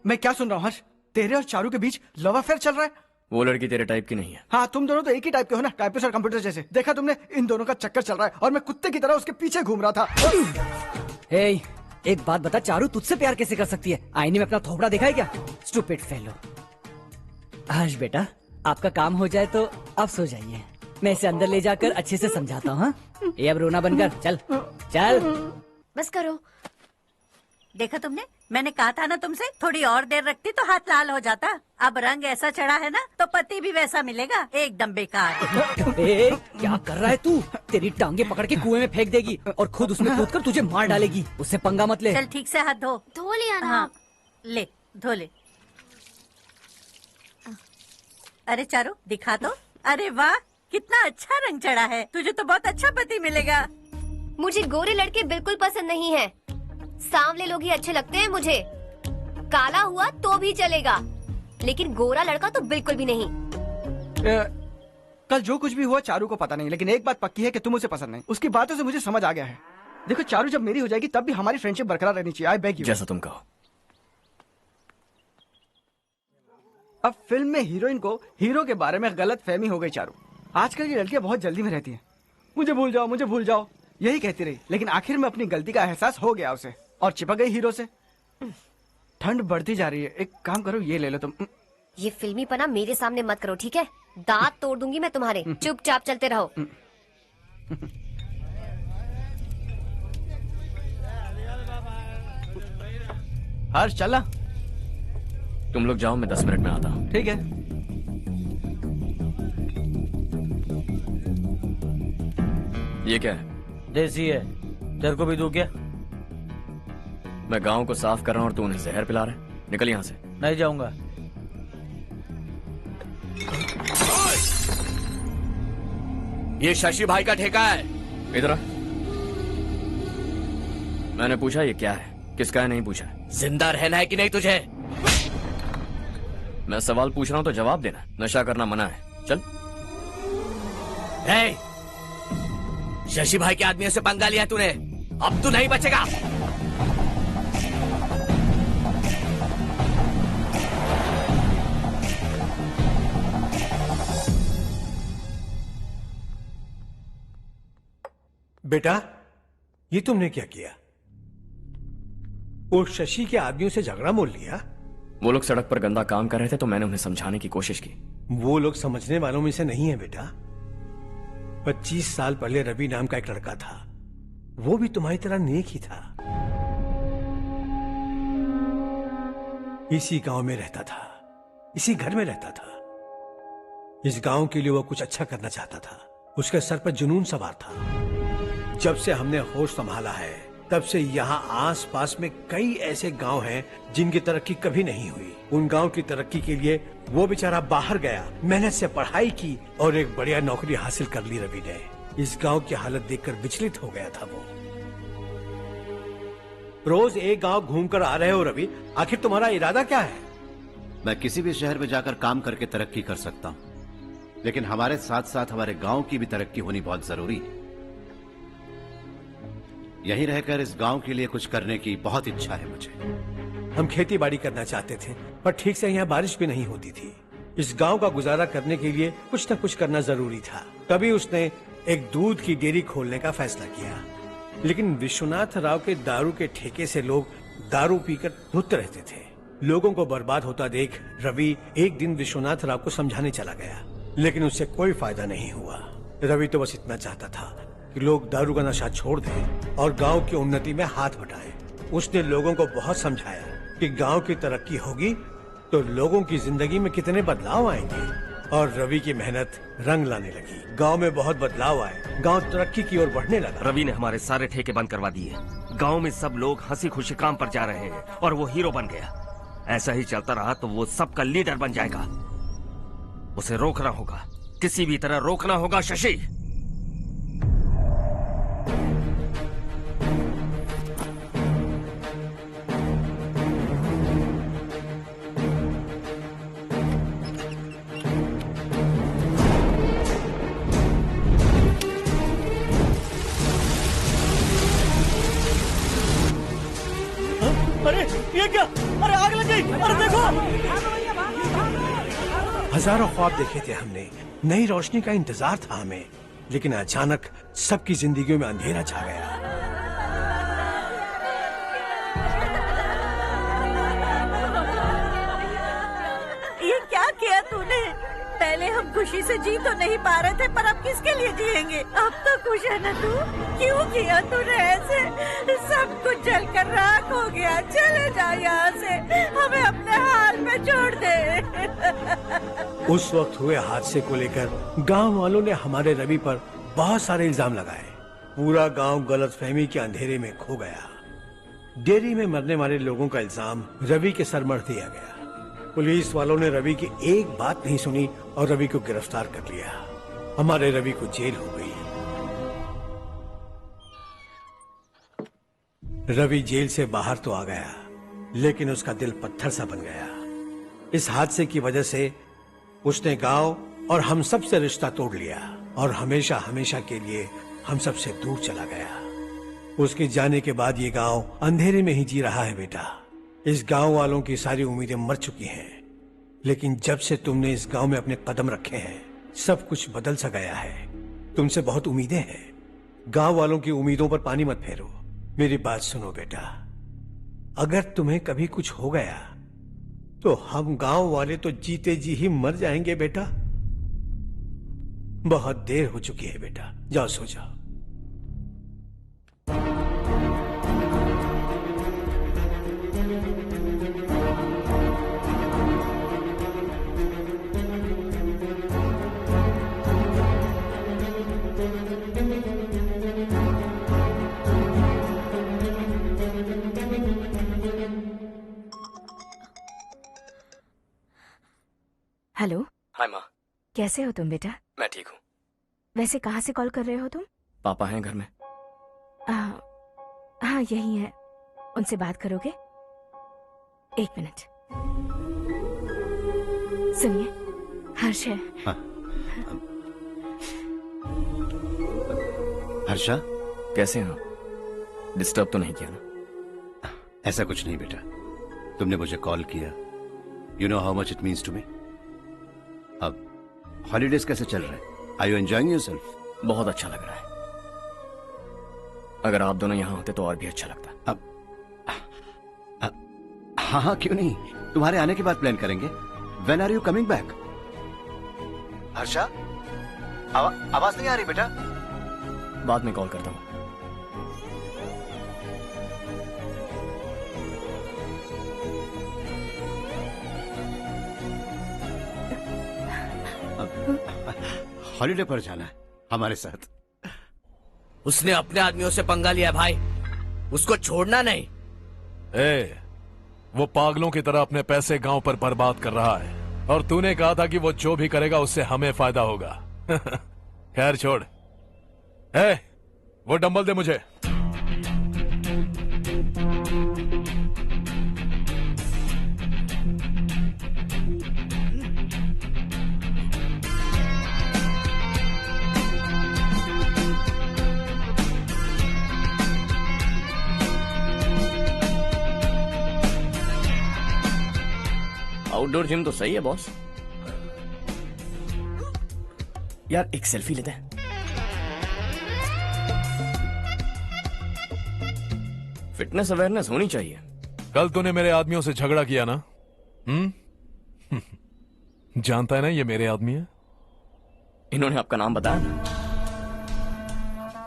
मैं क्या सुन रहा हूँ हर्ष? तेरे और चारू के बीच लव अफेयर चल रहा है? वो लड़की तेरे टाइप की नहीं है। हाँ, तुम दोनों तो एक ही टाइप के हो ना, टाइपिस्ट और कंप्यूटर जैसे। देखा तुमने, इन दोनों का चक्कर चल रहा है और मैं कुत्ते की तरह उसके पीछे घूम रहा था। हे, एक बात बता, चारू तुझसे प्यार कैसे कर सकती है? आईने में अपना थोबड़ा देखा है क्या? Stupid fellow. हर्ष बेटा, आपका काम हो जाए तो अब सो जाइए। मैं इसे अंदर ले जाकर अच्छे से समझाता हूँ। ये अब रोना बनकर चल चल। बस करो। देखा तुमने, मैंने कहा था ना तुमसे, थोड़ी और देर रखती तो हाथ लाल हो जाता। अब रंग ऐसा चढ़ा है ना तो पति भी वैसा मिलेगा। एकदम बेकार। क्या कर रहा है तू? तेरी टांगे पकड़ के कुएं में फेंक देगी और खुद उसमें कूदकर तुझे मार डालेगी। उससे पंगा मत ले। चल ठीक से हाथ धो। धो लिया ना? हाँ, ले धो ले। अरे चारू दिखा तो। अरे वाह, कितना अच्छा रंग चढ़ा है। तुझे तो बहुत अच्छा पति मिलेगा। मुझे गोरे लड़के बिल्कुल पसंद नहीं है। सांवले लोग ही अच्छे लगते हैं मुझे। काला हुआ तो भी चलेगा, लेकिन गोरा लड़का तो बिल्कुल भी नहीं। कल जो कुछ भी हुआ चारू को पता नहीं, लेकिन एक बात पक्की है कि तुम उसे पसंद नहीं। उसकी बातों से मुझे समझ आ गया है। देखो चारू जब मेरी हो जाएगी तब भी हमारी फ्रेंडशिप बरकरार रहनी चाहिए। I beg you. जैसा तुम कहो। अब फिल्म में हीरोइन को हीरो के बारे में गलत फहमी हो गई चारू। आजकल की लड़कियां बहुत जल्दी में रहती हैं। मुझे भूल जाओ, मुझे भूल जाओ, यही कहती रही, लेकिन आखिर में अपनी गलती का एहसास हो गया उसे और चिपक गई हीरो से। ठंड बढ़ती जा रही है, एक काम करो, ये ले लो तुम। ये फिल्मी पना मेरे सामने मत करो, ठीक है? दांत तोड़ दूंगी मैं तुम्हारे। चुपचाप चलते रहो। हर्ष चला। तुम लोग जाओ, मैं 10 मिनट में आता हूँ। ठीक है। ये क्या है? देसी है। तेरे को भी दूं क्या? मैं गांव को साफ कर रहा हूँ और तू उन्हें जहर पिला रहा है। निकल यहाँ से। नहीं जाऊंगा। ये शशि भाई का ठेका है। इधर आ। मैंने पूछा ये क्या है, किसका है नहीं पूछा। जिंदा रहना है कि नहीं तुझे? मैं सवाल पूछ रहा हूं तो जवाब देना। नशा करना मना है। चल। हे, शशि भाई के आदमियों से पंगा लिया तूने, अब तू नहीं बचेगा। बेटा, ये तुमने क्या किया? वो शशि के आदमियों से झगड़ा मोल लिया? वो लोग सड़क पर गंदा काम कर रहे थे तो मैंने उन्हें समझाने की कोशिश की। वो लोग समझने वालों में से नहीं है बेटा। 25 साल पहले रवि नाम का एक लड़का था, वो भी तुम्हारी तरह नेक ही था। इसी गांव में रहता था, इसी घर में रहता था। इस गांव के लिए वो कुछ अच्छा करना चाहता था। उसके सर पर जुनून सवार था। जब से हमने होश संभाला है तब से यहाँ आस पास में कई ऐसे गांव हैं जिनकी तरक्की कभी नहीं हुई। उन गांव की तरक्की के लिए वो बेचारा बाहर गया, मेहनत से पढ़ाई की और एक बढ़िया नौकरी हासिल कर ली रवि ने। इस गांव की हालत देखकर विचलित हो गया था वो। रोज एक गांव घूमकर आ रहे हो रवि, आखिर तुम्हारा इरादा क्या है? मैं किसी भी शहर में जाकर काम करके तरक्की कर सकता हूँ, लेकिन हमारे साथ साथ हमारे गांव की भी तरक्की होनी बहुत जरूरी है। यहीं रहकर इस गांव के लिए कुछ करने की बहुत इच्छा है मुझे। हम खेती बाड़ी करना चाहते थे, पर ठीक से यहाँ बारिश भी नहीं होती थी। इस गांव का गुजारा करने के लिए कुछ न कुछ करना जरूरी था। तभी उसने एक दूध की डेयरी खोलने का फैसला किया। लेकिन विश्वनाथ राव के दारू के ठेके से लोग दारू पीकर धुत रहते थे। लोगों को बर्बाद होता देख रवि एक दिन विश्वनाथ राव को समझाने चला गया, लेकिन उससे कोई फायदा नहीं हुआ। रवि तो बस इतना चाहता था कि लोग दारू का नशा छोड़ दें और गांव की उन्नति में हाथ बटाएं। उसने लोगों को बहुत समझाया कि गांव की तरक्की होगी तो लोगों की जिंदगी में कितने बदलाव आएंगे। और रवि की मेहनत रंग लाने लगी। गांव में बहुत बदलाव आए, गांव तरक्की की ओर बढ़ने लगा। रवि ने हमारे सारे ठेके बंद करवा दिए। गांव में सब लोग हंसी खुशी काम पर जा रहे हैं और वो हीरो बन गया। ऐसा ही चलता रहा तो वो सबका लीडर बन जाएगा। उसे रोकना होगा, किसी भी तरह रोकना होगा शशि। अरे ये क्या? अरे आग लग गई! अरे देखो! हजारों ख्वाब देखे थे हमने, नई रोशनी का इंतजार था हमें, लेकिन अचानक सबकी जिंदगियों में अंधेरा छा गया। ये क्या किया तूने? पहले हम खुशी से जी तो नहीं पा रहे थे, पर अब किसके लिए जिएंगे? अब तो खुश है ना तू? क्यों किया तूने ऐसे? सब कुछ जलकर राख हो गया। चले जा यहाँ से, हमें अपने हाल में छोड़ दे। उस वक्त हुए हादसे को लेकर गांव वालों ने हमारे रवि पर बहुत सारे इल्जाम लगाए। पूरा गांव गलतफहमी के अंधेरे में खो गया। डेयरी में मरने वाले लोगों का इल्जाम रवि के सर मढ़ दिया गया। पुलिस वालों ने रवि की एक बात नहीं सुनी और रवि को गिरफ्तार कर लिया। हमारे रवि को जेल हो गई। रवि जेल से बाहर तो आ गया, लेकिन उसका दिल पत्थर सा बन गया। इस हादसे की वजह से उसने गांव और हम सब से रिश्ता तोड़ लिया और हमेशा हमेशा के लिए हम सब से दूर चला गया। उसके जाने के बाद ये गांव अंधेरे में ही जी रहा है बेटा। इस गांव वालों की सारी उम्मीदें मर चुकी हैं, लेकिन जब से तुमने इस गांव में अपने कदम रखे हैं, सब कुछ बदल सा गया है। तुमसे बहुत उम्मीदें हैं। गांव वालों की उम्मीदों पर पानी मत फेरो। मेरी बात सुनो बेटा, अगर तुम्हें कभी कुछ हो गया तो हम गांव वाले तो जीते जी ही मर जाएंगे बेटा। बहुत देर हो चुकी है बेटा, जाओ सो जाओ। हेलो। हाय माँ। कैसे हो तुम बेटा? मैं ठीक हूँ। वैसे कहाँ से कॉल कर रहे हो तुम? पापा हैं घर में? हाँ यही है। उनसे बात करोगे? एक मिनट सुनिए, हर्ष है। हाँ। हर्षा, कैसे हैं आप? डिस्टर्ब तो नहीं किया ना? ऐसा कुछ नहीं बेटा, तुमने मुझे कॉल किया। You know how much it means to me. अब हॉलीडेज कैसे चल रहे हैं? Are you enjoying yourself? बहुत अच्छा लग रहा है। अगर आप दोनों यहाँ होते तो और भी अच्छा लगता। अब हाँ, क्यों नहीं, तुम्हारे आने के बाद प्लान करेंगे। When are you coming back? Harsha, आवाज नहीं आ रही बेटा। बाद में कॉल करता हूँ। हॉलीडे पर जाना है हमारे साथ। उसने अपने आदमियों से पंगा लिया भाई, उसको छोड़ना नहीं। वो पागलों की तरह अपने पैसे गांव पर बर्बाद कर रहा है और तूने कहा था कि वो जो भी करेगा उससे हमें फायदा होगा। खैर छोड़। वो डंबल दे मुझे। आउटडोर जिम तो सही है बॉस। यार एक सेल्फी लेते हैं। फिटनेस अवेयरनेस होनी चाहिए। कल तूने मेरे आदमियों से झगड़ा किया ना? जानता है ना ये मेरे आदमी है। इन्होंने आपका नाम बताया ना?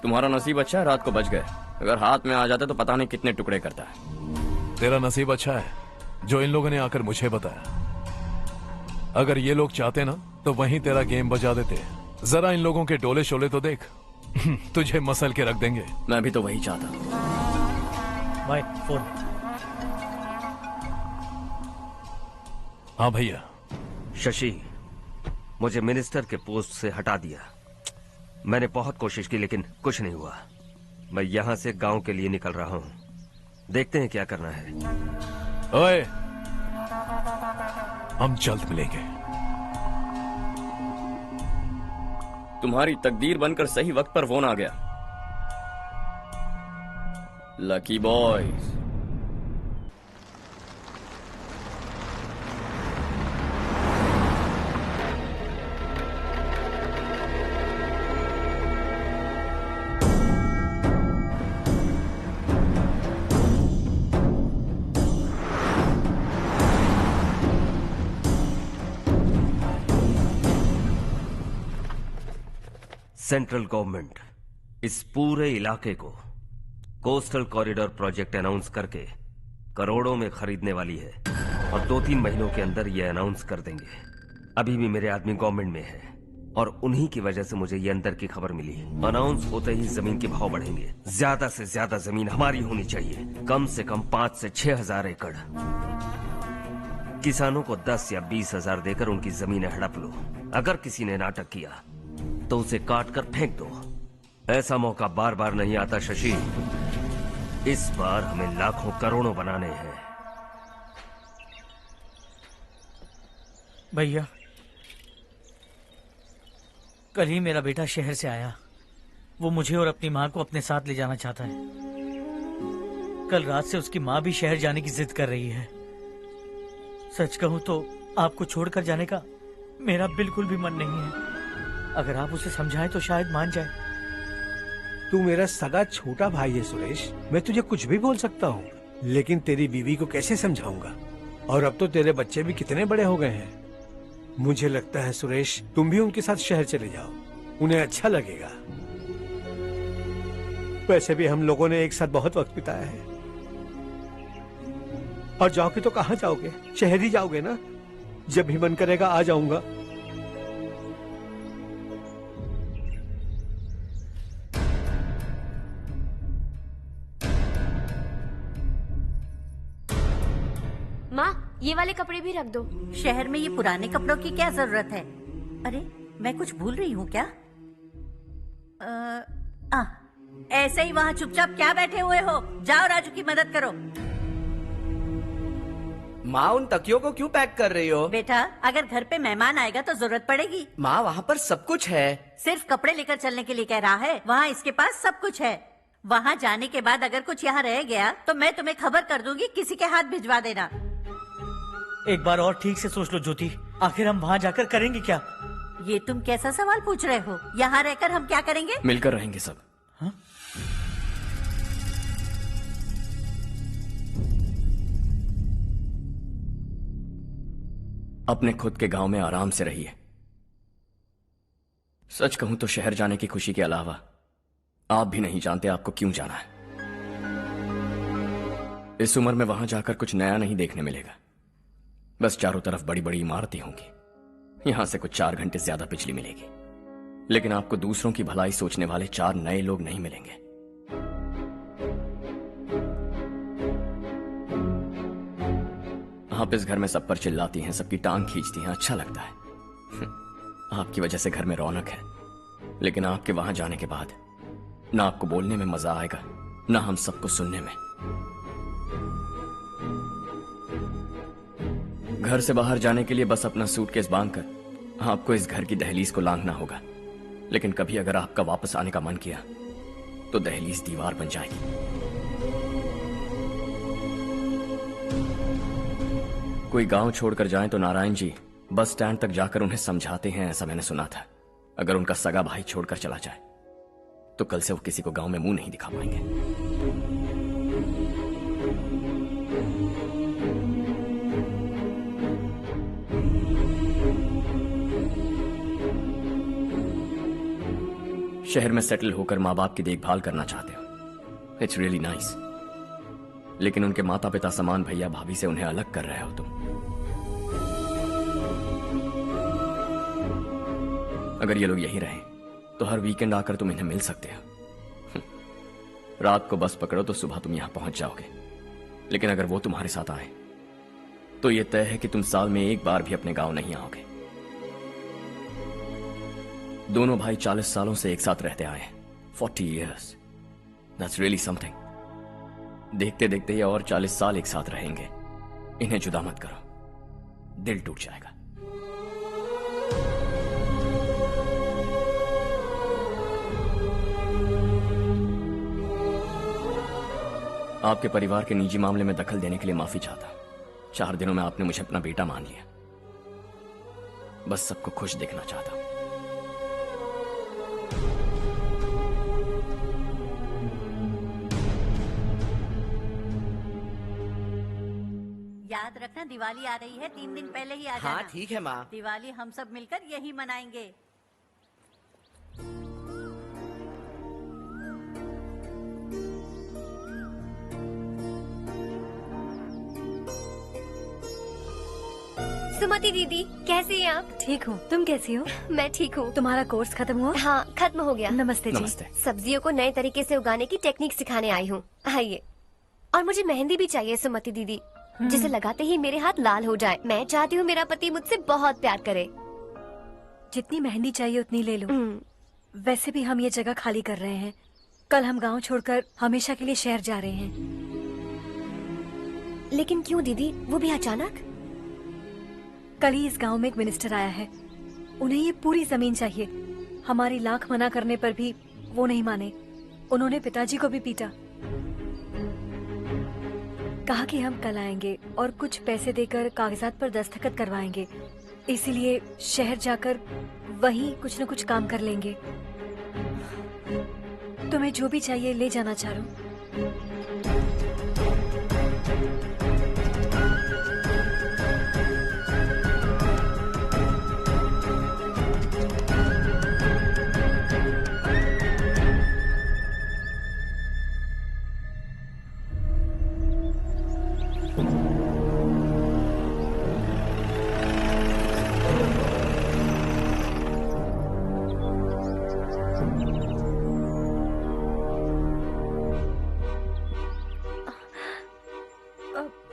तुम्हारा नसीब अच्छा है, रात को बच गए। अगर हाथ में आ जाते तो पता नहीं कितने टुकड़े करता है। तेरा नसीब अच्छा है जो इन लोगों ने आकर मुझे बताया। अगर ये लोग चाहते ना तो वहीं तेरा गेम बजा देते। जरा इन लोगों के डोले शोले तो देख। तुझे मसल के रख देंगे। मैं भी तो वही चाहता। भाई फोन। हाँ भैया। शशि, मुझे मिनिस्टर के पोस्ट से हटा दिया। मैंने बहुत कोशिश की लेकिन कुछ नहीं हुआ। मैं यहां से गांव के लिए निकल रहा हूं। देखते हैं क्या करना है। ओए, हम जल्द मिलेंगे। तुम्हारी तकदीर बनकर सही वक्त पर फोन आ गया। Lucky boys. सेंट्रल गवर्नमेंट इस पूरे इलाके को कोस्टल कॉरिडोर प्रोजेक्ट अनाउंस करके करोड़ों में खरीदने वाली है और 2-3 महीनों के अंदर ये अनाउंस कर देंगे। अभी भी मेरे आदमी गवर्नमेंट में है और उन्हीं की वजह से मुझे ये अंदर की खबर मिली। अनाउंस होते ही जमीन के भाव बढ़ेंगे। ज्यादा से ज्यादा जमीन हमारी होनी चाहिए, कम से कम 5 से 6 हजार एकड़। किसानों को 10 या 20 हजार देकर उनकी जमीनें हड़प लो। अगर किसी ने नाटक किया तो उसे काट कर फेंक दो। ऐसा मौका बार बार नहीं आता शशि। इस बार हमें लाखों करोड़ों बनाने हैं। भैया, कल ही मेरा बेटा शहर से आया। वो मुझे और अपनी माँ को अपने साथ ले जाना चाहता है। कल रात से उसकी माँ भी शहर जाने की जिद कर रही है। सच कहूं तो आपको छोड़कर जाने का मेरा बिल्कुल भी मन नहीं है। अगर आप उसे समझाएं तो शायद मान जाए। तू मेरा सगा छोटा भाई है सुरेश। मैं तुझे कुछ भी बोल सकता हूँ, लेकिन तेरी बीवी को कैसे समझाऊंगा? और अब तो तेरे बच्चे भी कितने बड़े हो गए हैं। मुझे लगता है सुरेश, तुम भी उनके साथ शहर चले जाओ, उन्हें अच्छा लगेगा। वैसे भी हम लोगों ने एक साथ बहुत वक्त बिताया है। और जाओगे तो कहाँ जाओगे? शहर ही जाओगे ना? जब भी मन करेगा आ जाऊंगा। माँ, ये वाले कपड़े भी रख दो। शहर में ये पुराने कपड़ों की क्या जरूरत है? अरे, मैं कुछ भूल रही हूँ क्या? ऐसे ही वहाँ चुपचाप क्या बैठे हुए हो? जाओ राजू की मदद करो। माँ, उन तकियों को क्यों पैक कर रही हो? बेटा, अगर घर पे मेहमान आएगा तो जरूरत पड़ेगी। माँ, वहाँ पर सब कुछ है। सिर्फ कपड़े लेकर चलने के लिए कह रहा है। वहाँ इसके पास सब कुछ है। वहाँ जाने के बाद अगर कुछ यहाँ रह गया तो मैं तुम्हें खबर कर दूंगी, किसी के हाथ भिजवा देना। एक बार और ठीक से सोच लो ज्योति, आखिर हम वहाँ जाकर करेंगे क्या? ये तुम कैसा सवाल पूछ रहे हो? यहाँ रहकर हम क्या करेंगे? मिलकर रहेंगे सब। हाँ? अपने खुद के गांव में आराम से रहिए। सच कहूं तो शहर जाने की खुशी के अलावा आप भी नहीं जानते आपको क्यों जाना है। इस उम्र में वहां जाकर कुछ नया नहीं देखने मिलेगा। बस चारों तरफ बड़ी बड़ी इमारतें होंगी। यहां से कुछ 4 घंटे ज्यादा बिजली मिलेगी, लेकिन आपको दूसरों की भलाई सोचने वाले 4 नए लोग नहीं मिलेंगे। आप इस घर में सब पर चिल्लाती हैं, सबकी टांग खींचती हैं, अच्छा लगता है। आपकी वजह से घर में रौनक है, लेकिन आपके वहां जाने के बाद ना आपको बोलने में मजा आएगा, ना हम सबको सुनने में। घर से बाहर जाने के लिए बस अपना सूटकेस बांधकर आपको इस घर की दहलीज को लांघना होगा। लेकिन कभी अगर आपका वापस आने का मन किया तो दहलीज दीवार बन जाएगी। कोई गांव छोड़कर जाएं तो नारायण जी बस स्टैंड तक जाकर उन्हें समझाते हैं, ऐसा मैंने सुना था। अगर उनका सगा भाई छोड़कर चला जाए तो कल से वो किसी को गांव में मुंह नहीं दिखा पाएंगे। शहर में सेटल होकर माँ बाप की देखभाल करना चाहते हो, इट्स रियली नाइस। लेकिन उनके माता पिता समान भैया भाभी से उन्हें अलग कर रहे हो तुम। अगर ये लोग यहीं रहें तो हर वीकेंड आकर तुम इन्हें मिल सकते हो। रात को बस पकड़ो तो सुबह तुम यहां पहुंच जाओगे। लेकिन अगर वो तुम्हारे साथ आए तो ये तय है कि तुम साल में एक बार भी अपने गांव नहीं आओगे। दोनों भाई 40 सालों से एक साथ रहते आए हैं, 40 years। That's really something। देखते देखते ये और 40 साल एक साथ रहेंगे। इन्हें जुदा मत करो, दिल टूट जाएगा। आपके परिवार के निजी मामले में दखल देने के लिए माफी चाहता हूं। 4 दिनों में आपने मुझे अपना बेटा मान लिया। बस सबको खुश देखना चाहता हूं। याद रखना दिवाली आ रही है, 3 दिन पहले ही आ जाना। हाँ ठीक है माँ। दिवाली हम सब मिलकर यही मनाएंगे। सुमति दीदी, कैसी हैं आप? ठीक हूँ, तुम कैसी हो? मैं ठीक हूँ। तुम्हारा कोर्स खत्म हुआ? हाँ, खत्म हो गया। नमस्ते जी। नमस्ते। सब्जियों को नए तरीके से उगाने की टेक्निक सिखाने आई हूँ। आइए। और मुझे मेहंदी भी चाहिए सुमति दीदी, जिसे लगाते ही मेरे हाथ लाल हो जाए। मैं चाहती हूँ मेरा पति मुझसे बहुत प्यार करे। जितनी मेहंदी चाहिए उतनी ले लो। वैसे भी हम ये जगह खाली कर रहे हैं। कल हम गांव छोड़कर हमेशा के लिए शहर जा रहे हैं। लेकिन क्यों दीदी, वो भी अचानक? कल ही इस गांव में एक मिनिस्टर आया है। उन्हें ये पूरी जमीन चाहिए। हमारी लाख मना करने पर भी वो नहीं माने। उन्होंने पिताजी को भी पीटा। कहा कि हम कल आएंगे और कुछ पैसे देकर कागजात पर दस्तखत करवाएंगे। इसीलिए शहर जाकर वहीं कुछ न कुछ काम कर लेंगे। तुम्हें जो भी चाहिए ले जाना चारू।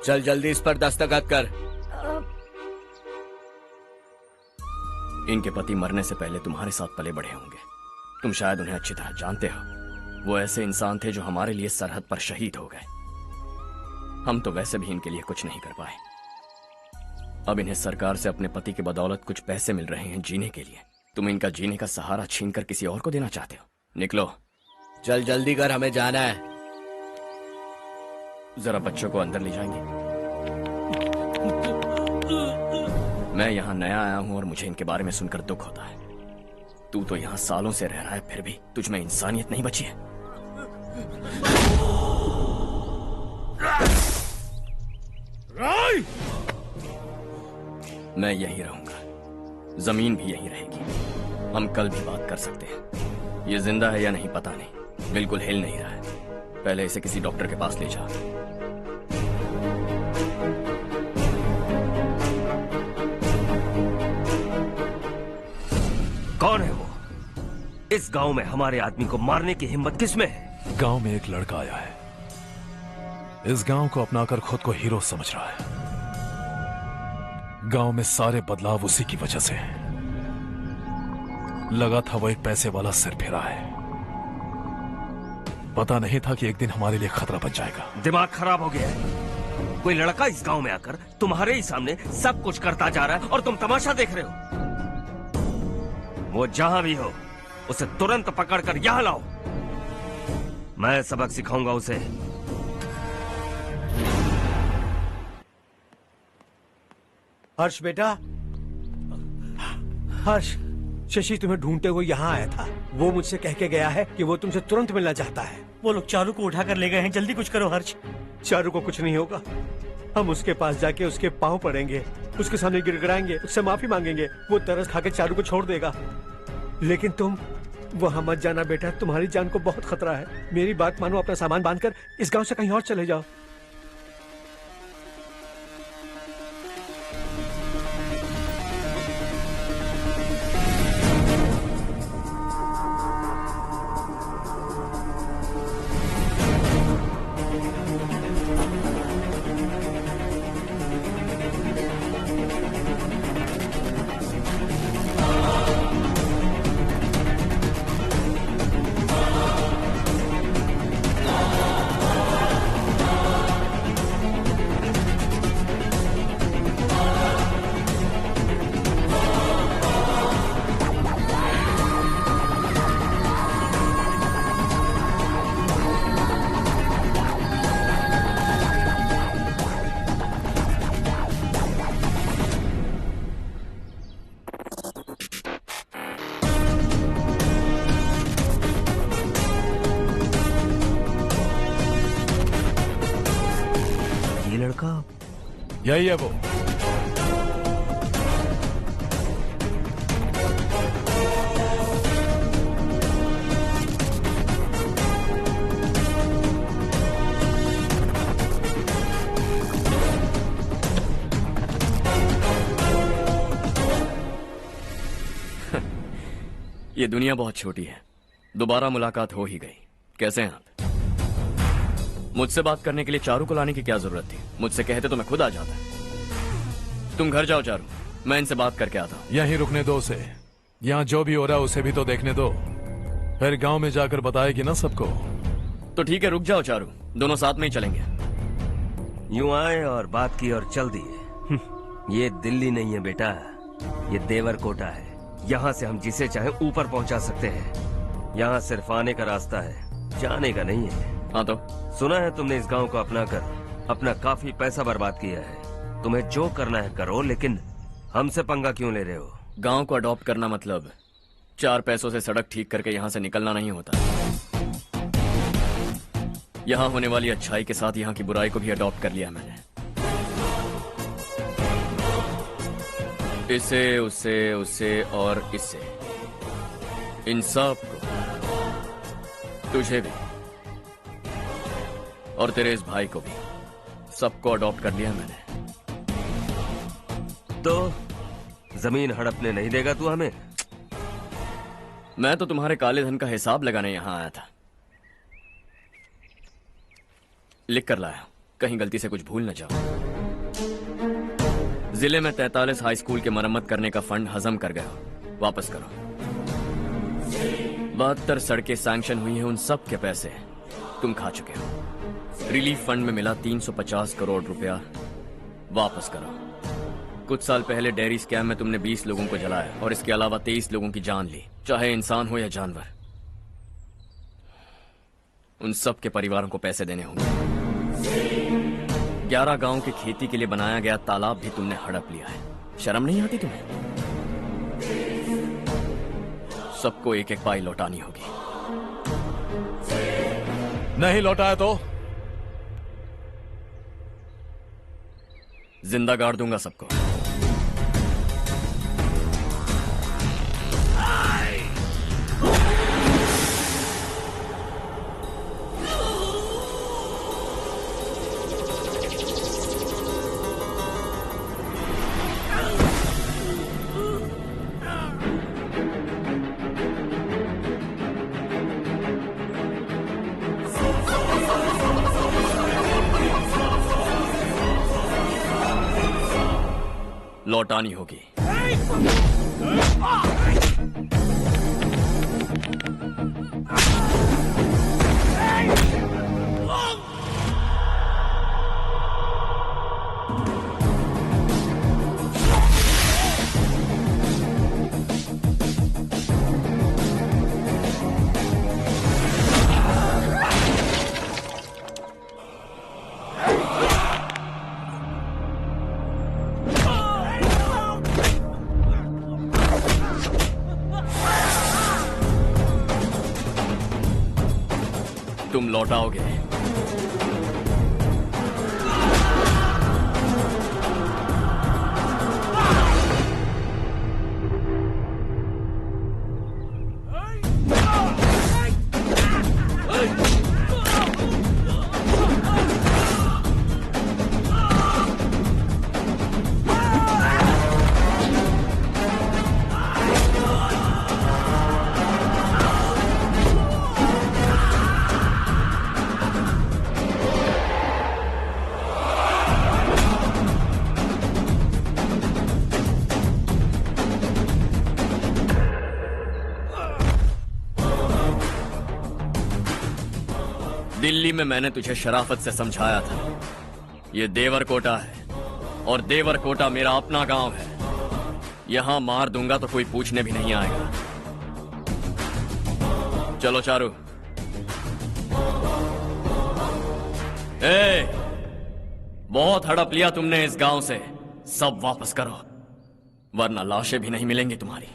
चल जल्दी इस पर दस्तखत कर। इनके पति मरने से पहले तुम्हारे साथ पले बढ़े होंगे। तुम शायद उन्हें अच्छी तरह जानते हो। वो ऐसे इंसान थे जो हमारे लिए सरहद पर शहीद हो गए। हम तो वैसे भी इनके लिए कुछ नहीं कर पाए। अब इन्हें सरकार से अपने पति की बदौलत कुछ पैसे मिल रहे हैं जीने के लिए। तुम इनका जीने का सहारा छीनकर किसी और को देना चाहते हो? निकलो। चल जल्दी कर, हमें जाना है। जरा बच्चों को अंदर ले जाएंगे? मैं यहाँ नया आया हूँ और मुझे इनके बारे में सुनकर दुख होता है। तू तो यहाँ सालों से रह रहा है, फिर भी तुझ में इंसानियत नहीं बची है। मैं यहीं रहूंगा, जमीन भी यहीं रहेगी। हम कल भी बात कर सकते हैं। ये जिंदा है या नहीं पता नहीं, बिल्कुल हिल नहीं रहा है। पहले इसे किसी डॉक्टर के पास ले जा। कौन है वो? इस गांव में हमारे आदमी को मारने की हिम्मत किसमें है? गांव में एक लड़का आया है। इस गांव को अपनाकर खुद को हीरो समझ रहा है। गांव में सारे बदलाव उसी की वजह से हैं। लगा था वो एक पैसे वाला सिरफिरा है। पता नहीं था कि एक दिन हमारे लिए खतरा बन जाएगा। दिमाग खराब हो गया है। कोई लड़का इस गांव में आकर तुम्हारे ही सामने सब कुछ करता जा रहा है और तुम तमाशा देख रहे हो। वो जहां भी हो उसे तुरंत पकड़कर यहां लाओ। मैं सबक सिखाऊंगा उसे। हर्ष बेटा, हर्ष, शशि तुम्हें ढूंढते हुए यहाँ आया था। वो मुझसे कह के गया है कि वो तुमसे तुरंत मिलना चाहता है। वो लोग चारू को उठाकर ले गए हैं। जल्दी कुछ करो हर्ष। चारू को कुछ नहीं होगा। हम उसके पास जाके उसके पांव पड़ेंगे, उसके सामने गिड़गिड़ाएंगे, उससे माफी मांगेंगे। वो तरस खा के चारू को छोड़ देगा। लेकिन तुम वहां मत जाना बेटा, तुम्हारी जान को बहुत खतरा है। मेरी बात मानो, अपना सामान बांधकर इस गांव से कहीं और चले जाओ। लड़का यही है वो। ये दुनिया बहुत छोटी है, दोबारा मुलाकात हो ही गई। कैसे हैं आप? मुझसे बात करने के लिए चारू को लाने की क्या जरूरत थी? मुझसे कहते तो मैं खुद आ जाता। तुम घर जाओ चारू, मैं इनसे बात करके आता हूँ। यहीं रुकने दो उसे, यहाँ जो भी हो रहा है उसे भी तो देखने दो, फिर गांव में जाकर बताएगी ना सबको। तो ठीक है, रुक जाओ चारू, दोनों साथ में ही चलेंगे। यूं आए और बात की और चल दिए। ये दिल्ली नहीं है बेटा, ये देवरकोटा है। यहाँ से हम जिसे चाहे ऊपर पहुँचा सकते हैं। यहाँ सिर्फ आने का रास्ता है, जाने का नहीं है। हाँ तो सुना है तुमने इस गांव को अपना कर अपना काफी पैसा बर्बाद किया है। तुम्हें जो करना है करो, लेकिन हमसे पंगा क्यों ले रहे हो? गांव को अडॉप्ट करना मतलब 4 पैसों से सड़क ठीक करके यहाँ से निकलना नहीं होता। यहाँ होने वाली अच्छाई के साथ यहाँ की बुराई को भी अडॉप्ट कर लिया मैंने। इसे, उससे, उससे और इससे, इन सब को, तुझे भी और तेरे इस भाई को भी, सबको अडॉप्ट कर लिया मैंने। तो जमीन हड़पने नहीं देगा तू हमें? मैं तो तुम्हारे काले धन का हिसाब लगाने यहां आया था। लिख कर लाया, कहीं गलती से कुछ भूल न जाओ। जिले में 43 हाई स्कूल के मरम्मत करने का फंड हजम कर गया, वापस करो। 72 सड़कें सैंक्शन हुई हैं, उन सब के पैसे तुम खा चुके हो। रिलीफ फंड में मिला 350 करोड़ रुपया, वापस करो। कुछ साल पहले डेयरी स्कैम में तुमने 20 लोगों को जलाया और इसके अलावा 23 लोगों की जान ली, चाहे इंसान हो या जानवर। उन सब के परिवारों को पैसे देने होंगे। 11 गांव की खेती के लिए बनाया गया तालाब भी तुमने हड़प लिया है। शर्म नहीं आती तुम्हें? सबको एक एक पाई लौटानी होगी। नहीं लौटाया तो जिंदा गाड़ दूंगा सबको। लौटानी होगी। तुम लौटाओगे। दिल्ली में मैंने तुझे शराफत से समझाया था, ये देवरकोटा है और देवरकोटा मेरा अपना गांव है। यहां मार दूंगा तो कोई पूछने भी नहीं आएगा। चलो चारू। बहुत हड़प लिया तुमने इस गांव से, सब वापस करो, वरना लाशें भी नहीं मिलेंगी तुम्हारी।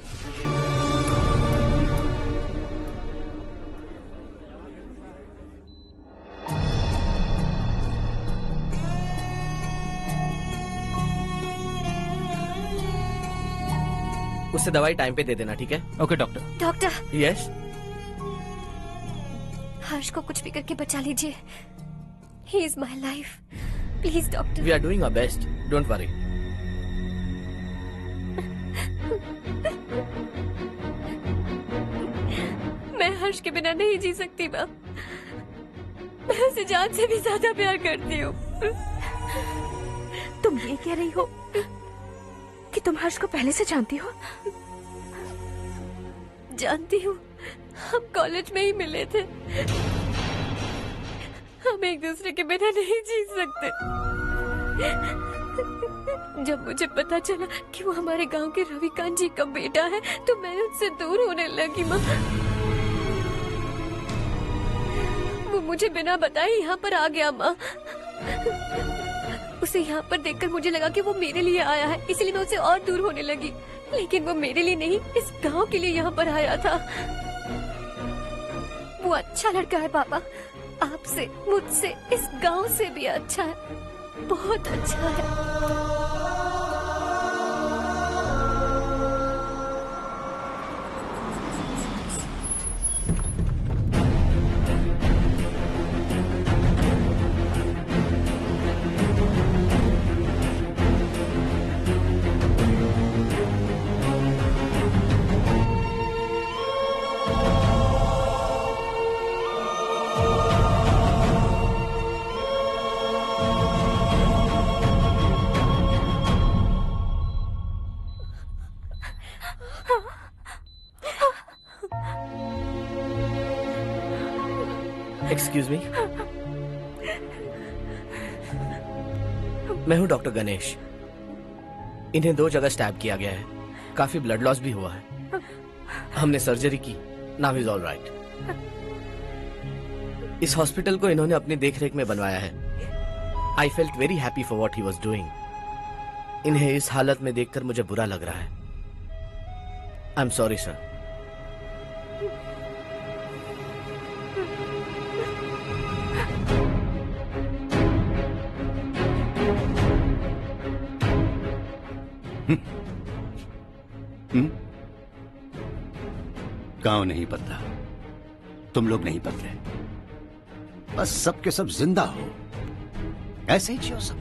उससे दवाई टाइम पे दे देना, ठीक है? Okay doctor. Doctor, yes. Harsh को कुछ भी करके बचा लीजिए। He is my life, please doctor. We are doing our best, don't worry. मैं हर्ष के बिना नहीं जी सकती माँ। मैं उसे जान से भी ज्यादा प्यार करती हूँ। तुम ये कह रही हो कि तुम हर्ष को पहले से जानती हो? जानती हूँ, हम कॉलेज में ही मिले थे। हम एक दूसरे के बिना नहीं जी सकते। जब मुझे पता चला कि वो हमारे गांव के रविकांत जी का बेटा है, तो मैं उससे दूर होने लगी माँ। वो मुझे बिना बताए यहाँ पर आ गया माँ। उसे यहाँ पर देखकर मुझे लगा कि वो मेरे लिए आया है, इसलिए मैं उससे और दूर होने लगी। लेकिन वो मेरे लिए नहीं, इस गांव के लिए यहाँ पर आया था। वो अच्छा लड़का है पापा, आपसे, मुझसे, इस गांव से भी अच्छा है, बहुत अच्छा है। एक्सक्यूज मी, मैं हूं डॉक्टर गणेश। इन्हें 2 जगह स्टैब किया गया है, काफी ब्लड लॉस भी हुआ है। हमने सर्जरी की, नाउ इज ऑल राइट। इस हॉस्पिटल को इन्होंने अपनी देखरेख में बनवाया है। I felt very happy for what he was doing. इन्हें इस हालत में देखकर मुझे बुरा लग रहा है। I am sorry sir. गांव नहीं बदला, तुम लोग नहीं बदले, बस सबके सब जिंदा हो, ऐसे ही जियो सब।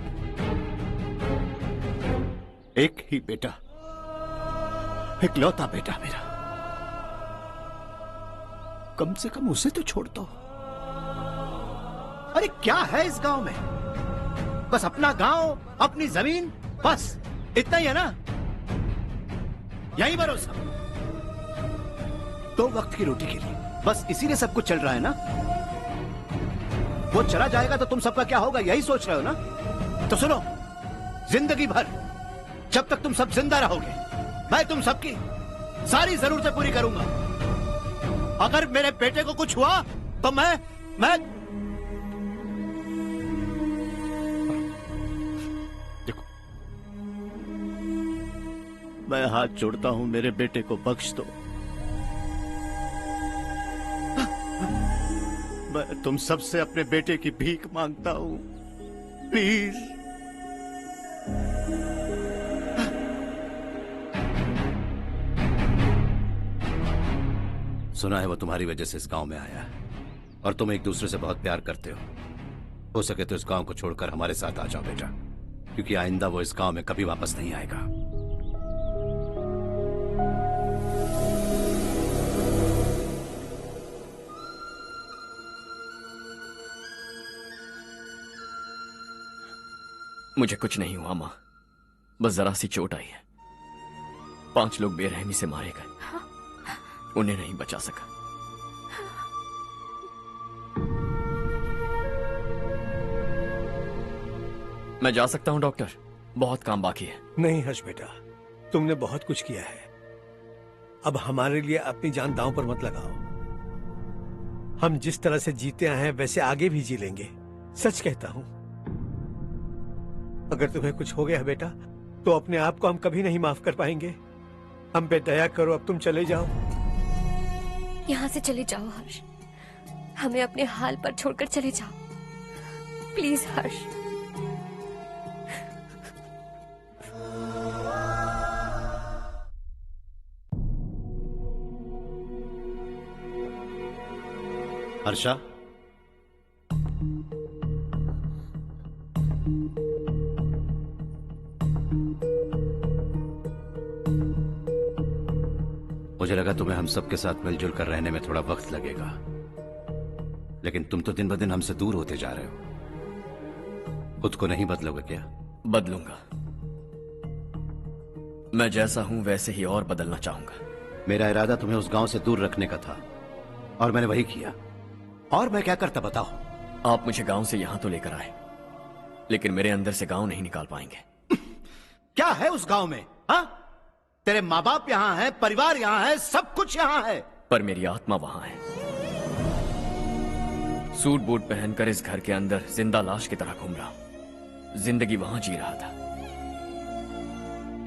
एक ही बेटा, इकलौता बेटा मेरा, कम से कम उसे तो छोड़ दो। अरे क्या है इस गांव में? बस अपना गांव, अपनी जमीन, बस इतना ही है ना? यही भरोसा, 2 वक्त की रोटी के लिए, बस इसीलिए सब कुछ चल रहा है ना? वो चला जाएगा तो तुम सबका क्या होगा, यही सोच रहे हो ना? तो सुनो, जिंदगी भर जब तक तुम सब जिंदा रहोगे, मैं तुम सबकी सारी जरूरतें पूरी करूंगा। अगर मेरे बेटे को कुछ हुआ तो मैं देखो, मैं हाथ जोड़ता हूं, मेरे बेटे को बख्श दो। मैं तुम सबसे अपने बेटे की भीख मांगता हूं, प्लीज। सुना है वो तुम्हारी वजह से इस गांव में आया है, और तुम एक दूसरे से बहुत प्यार करते हो सके तो इस गांव को छोड़कर हमारे साथ आ जाओ बेटा, क्योंकि आइंदा वो इस गांव में कभी वापस नहीं आएगा। मुझे कुछ नहीं हुआ माँ, बस जरा सी चोट आई है। 5 लोग बेरहमी से मारे गए, उन्हें नहीं बचा सका। मैं जा सकता हूं डॉक्टर, बहुत काम बाकी है। नहीं हर्ष बेटा, तुमने बहुत कुछ किया है, अब हमारे लिए अपनी जान दांव पर मत लगाओ। हम जिस तरह से जीते आए हैं वैसे आगे भी जी लेंगे, सच कहता हूं। अगर तुम्हें कुछ हो गया बेटा तो अपने आप को हम कभी नहीं माफ कर पाएंगे। हम पे दया करो, अब तुम चले जाओ। यहाँ से चले जाओ हर्ष, हमें अपने हाल पर छोड़कर चले जाओ, प्लीज हर्ष। हर्षा, मुझे लगा तुम्हें हम सबके साथ मिलजुल कर रहने में थोड़ा वक्त लगेगा, लेकिन तुम तो दिन ब दिन हमसे दूर होते जा रहे हो। खुद को नहीं बदलोगे क्या? बदलूंगा। मैं जैसा हूं वैसे ही और बदलना चाहूंगा। मेरा इरादा तुम्हें उस गांव से दूर रखने का था और मैंने वही किया। और मैं क्या करता बताओ? आप मुझे गांव से यहां तो लेकर आए, लेकिन मेरे अंदर से गांव नहीं निकाल पाएंगे। क्या है उस गांव में? हाँ, तेरे माँ बाप यहाँ हैं, परिवार यहाँ है, सब कुछ यहाँ है, पर मेरी आत्मा वहां है। सूट बूट पहनकर इस घर के अंदर जिंदा लाश की तरह घूम रहा हूं। जिंदगी वहां जी रहा था।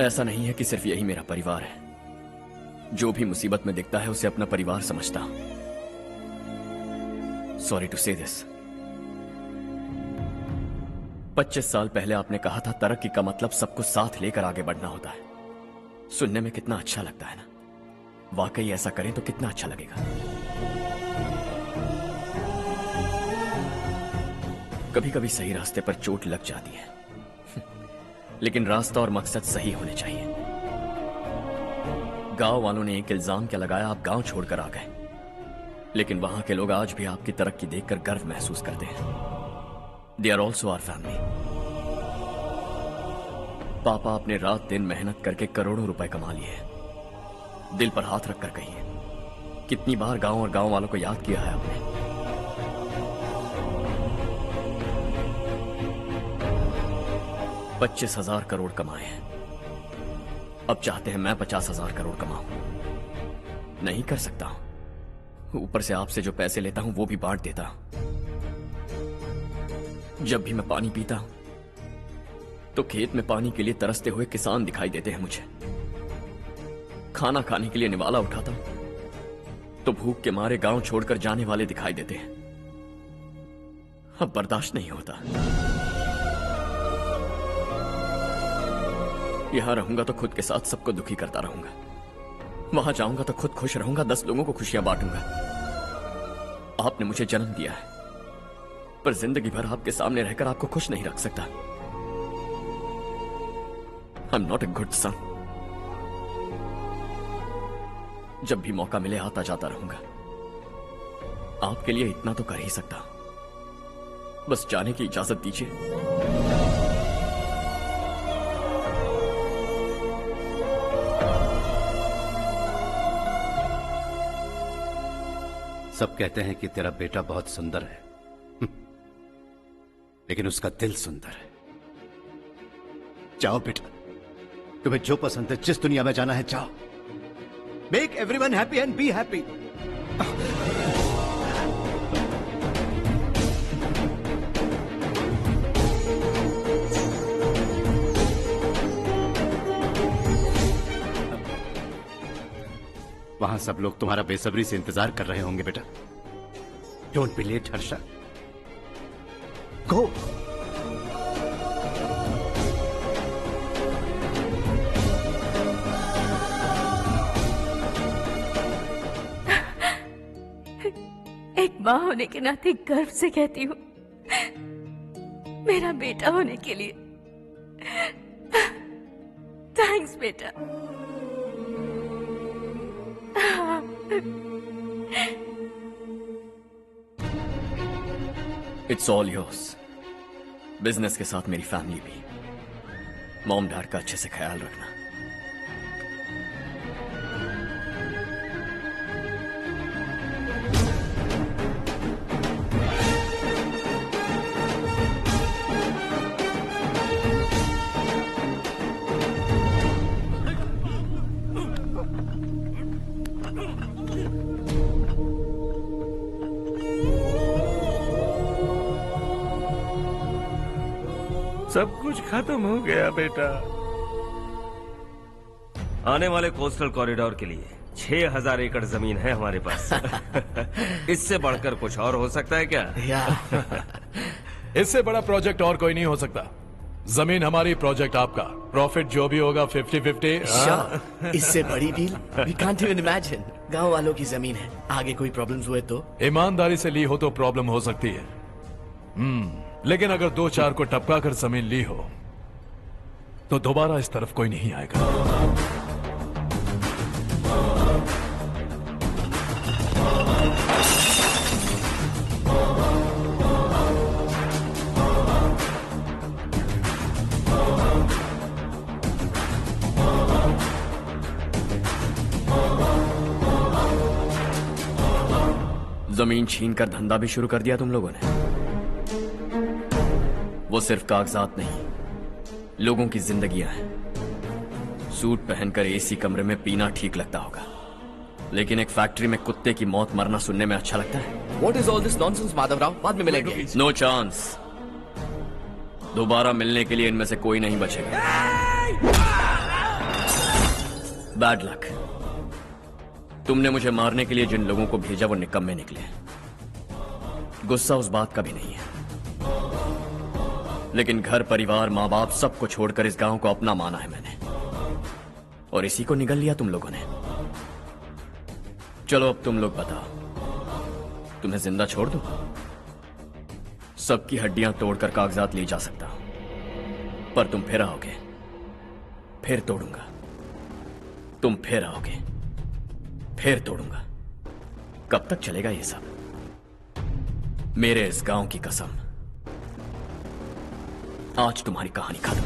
ऐसा नहीं है कि सिर्फ यही मेरा परिवार है। जो भी मुसीबत में दिखता है उसे अपना परिवार समझता हूं। सॉरी टू से दिस। 25 साल पहले आपने कहा था तरक्की का मतलब सबको साथ लेकर आगे बढ़ना होता है। सुनने में कितना अच्छा लगता है ना? वाकई ऐसा करें तो कितना अच्छा लगेगा। कभी कभी सही रास्ते पर चोट लग जाती है, लेकिन रास्ता और मकसद सही होने चाहिए। गांव वालों ने एक इल्जाम क्या लगाया, आप गांव छोड़कर आ गए, लेकिन वहां के लोग आज भी आपकी तरक्की देखकर गर्व महसूस करते हैं। They are also our family. पापा आपने रात दिन मेहनत करके करोड़ों रुपए कमा लिए हैं। दिल पर हाथ रखकर कहिए, कितनी बार गांव और गांव वालों को याद किया है आपने? $25,000 करोड़ कमाए हैं। अब चाहते हैं मैं 50,000 करोड़ कमाऊं। नहीं कर सकता हूं। ऊपर से आपसे जो पैसे लेता हूं वो भी बांट देता हूं। जब भी मैं पानी पीता हूं तो खेत में पानी के लिए तरसते हुए किसान दिखाई देते हैं मुझे। खाना खाने के लिए निवाला उठाता हूं तो भूख के मारे गांव छोड़कर जाने वाले दिखाई देते हैं। अब बर्दाश्त नहीं होता। यहां रहूंगा तो खुद के साथ सबको दुखी करता रहूंगा। वहां जाऊंगा तो खुद खुश रहूंगा, 10 लोगों को खुशियां बांटूंगा। आपने मुझे जन्म दिया है, पर जिंदगी भर आपके सामने रहकर आपको खुश नहीं रख सकता। I'm not a good son. जब भी मौका मिले आता जाता रहूंगा। आपके लिए इतना तो कर ही सकता हूं। बस जाने की इजाजत दीजिए। सब कहते हैं कि तेरा बेटा बहुत सुंदर है, लेकिन उसका दिल सुंदर है। जाओ बेटा, तुम्हें जो पसंद है, जिस दुनिया में जाना है जाओ। Make everyone happy and be happy. वहां सब लोग तुम्हारा बेसब्री से इंतजार कर रहे होंगे बेटा। डोंट बी लेट हर्षा, गो। एक माँ होने के नाते गर्व से कहती हूँ, मेरा बेटा होने के लिए थैंक्स बेटा। It's all yours. बिजनेस के साथ मेरी फैमिली भी। मॉम डैड का अच्छे से ख्याल रखना। सब कुछ खत्म हो गया बेटा। आने वाले कोस्टल कॉरिडोर के लिए 6,000 एकड़ जमीन है हमारे पास। इससे बढ़कर कुछ और हो सकता है क्या? इससे बड़ा प्रोजेक्ट और कोई नहीं हो सकता। जमीन हमारी, प्रोजेक्ट आपका, प्रॉफिट जो भी होगा 50-50। Sure, इससे बड़ी deal we can't even imagine। गांव वालों की जमीन है, आगे कोई प्रॉब्लम्स हुए तो? ईमानदारी से ली हो तो प्रॉब्लम हो सकती है, लेकिन अगर 2-4 को टपका कर जमीन ली हो तो दोबारा इस तरफ कोई नहीं आएगा। जमीन छीन कर धंधा भी शुरू कर दिया तुम लोगों ने। वो सिर्फ कागजात नहीं, लोगों की जिंदगियां हैं। सूट पहनकर एसी कमरे में पीना ठीक लगता होगा, लेकिन एक फैक्ट्री में कुत्ते की मौत मरना सुनने में अच्छा लगता है। What is all this nonsense, Madhavrao? बाद में मिलेंगे। No chance. दोबारा मिलने के लिए इनमें से कोई नहीं बचेगा। Bad luck. तुमने मुझे मारने के लिए जिन लोगों को भेजा वो निकम्मे निकले। गुस्सा उस बात का भी नहीं है, लेकिन घर परिवार माँ बाप सबको छोड़कर इस गांव को अपना माना है मैंने, और इसी को निगल लिया तुम लोगों ने। चलो अब तुम लोग बताओ, तुम्हें जिंदा छोड़ दूं? सबकी हड्डियां तोड़कर कागजात ले जा सकता हूं, पर तुम फिर आओगे, फिर तोड़ूंगा। तुम फिर आओगे, फिर तोड़ूंगा। कब तक चलेगा ये सब? मेरे इस गांव की कसम, आज तुम्हारी कहानी खत्म।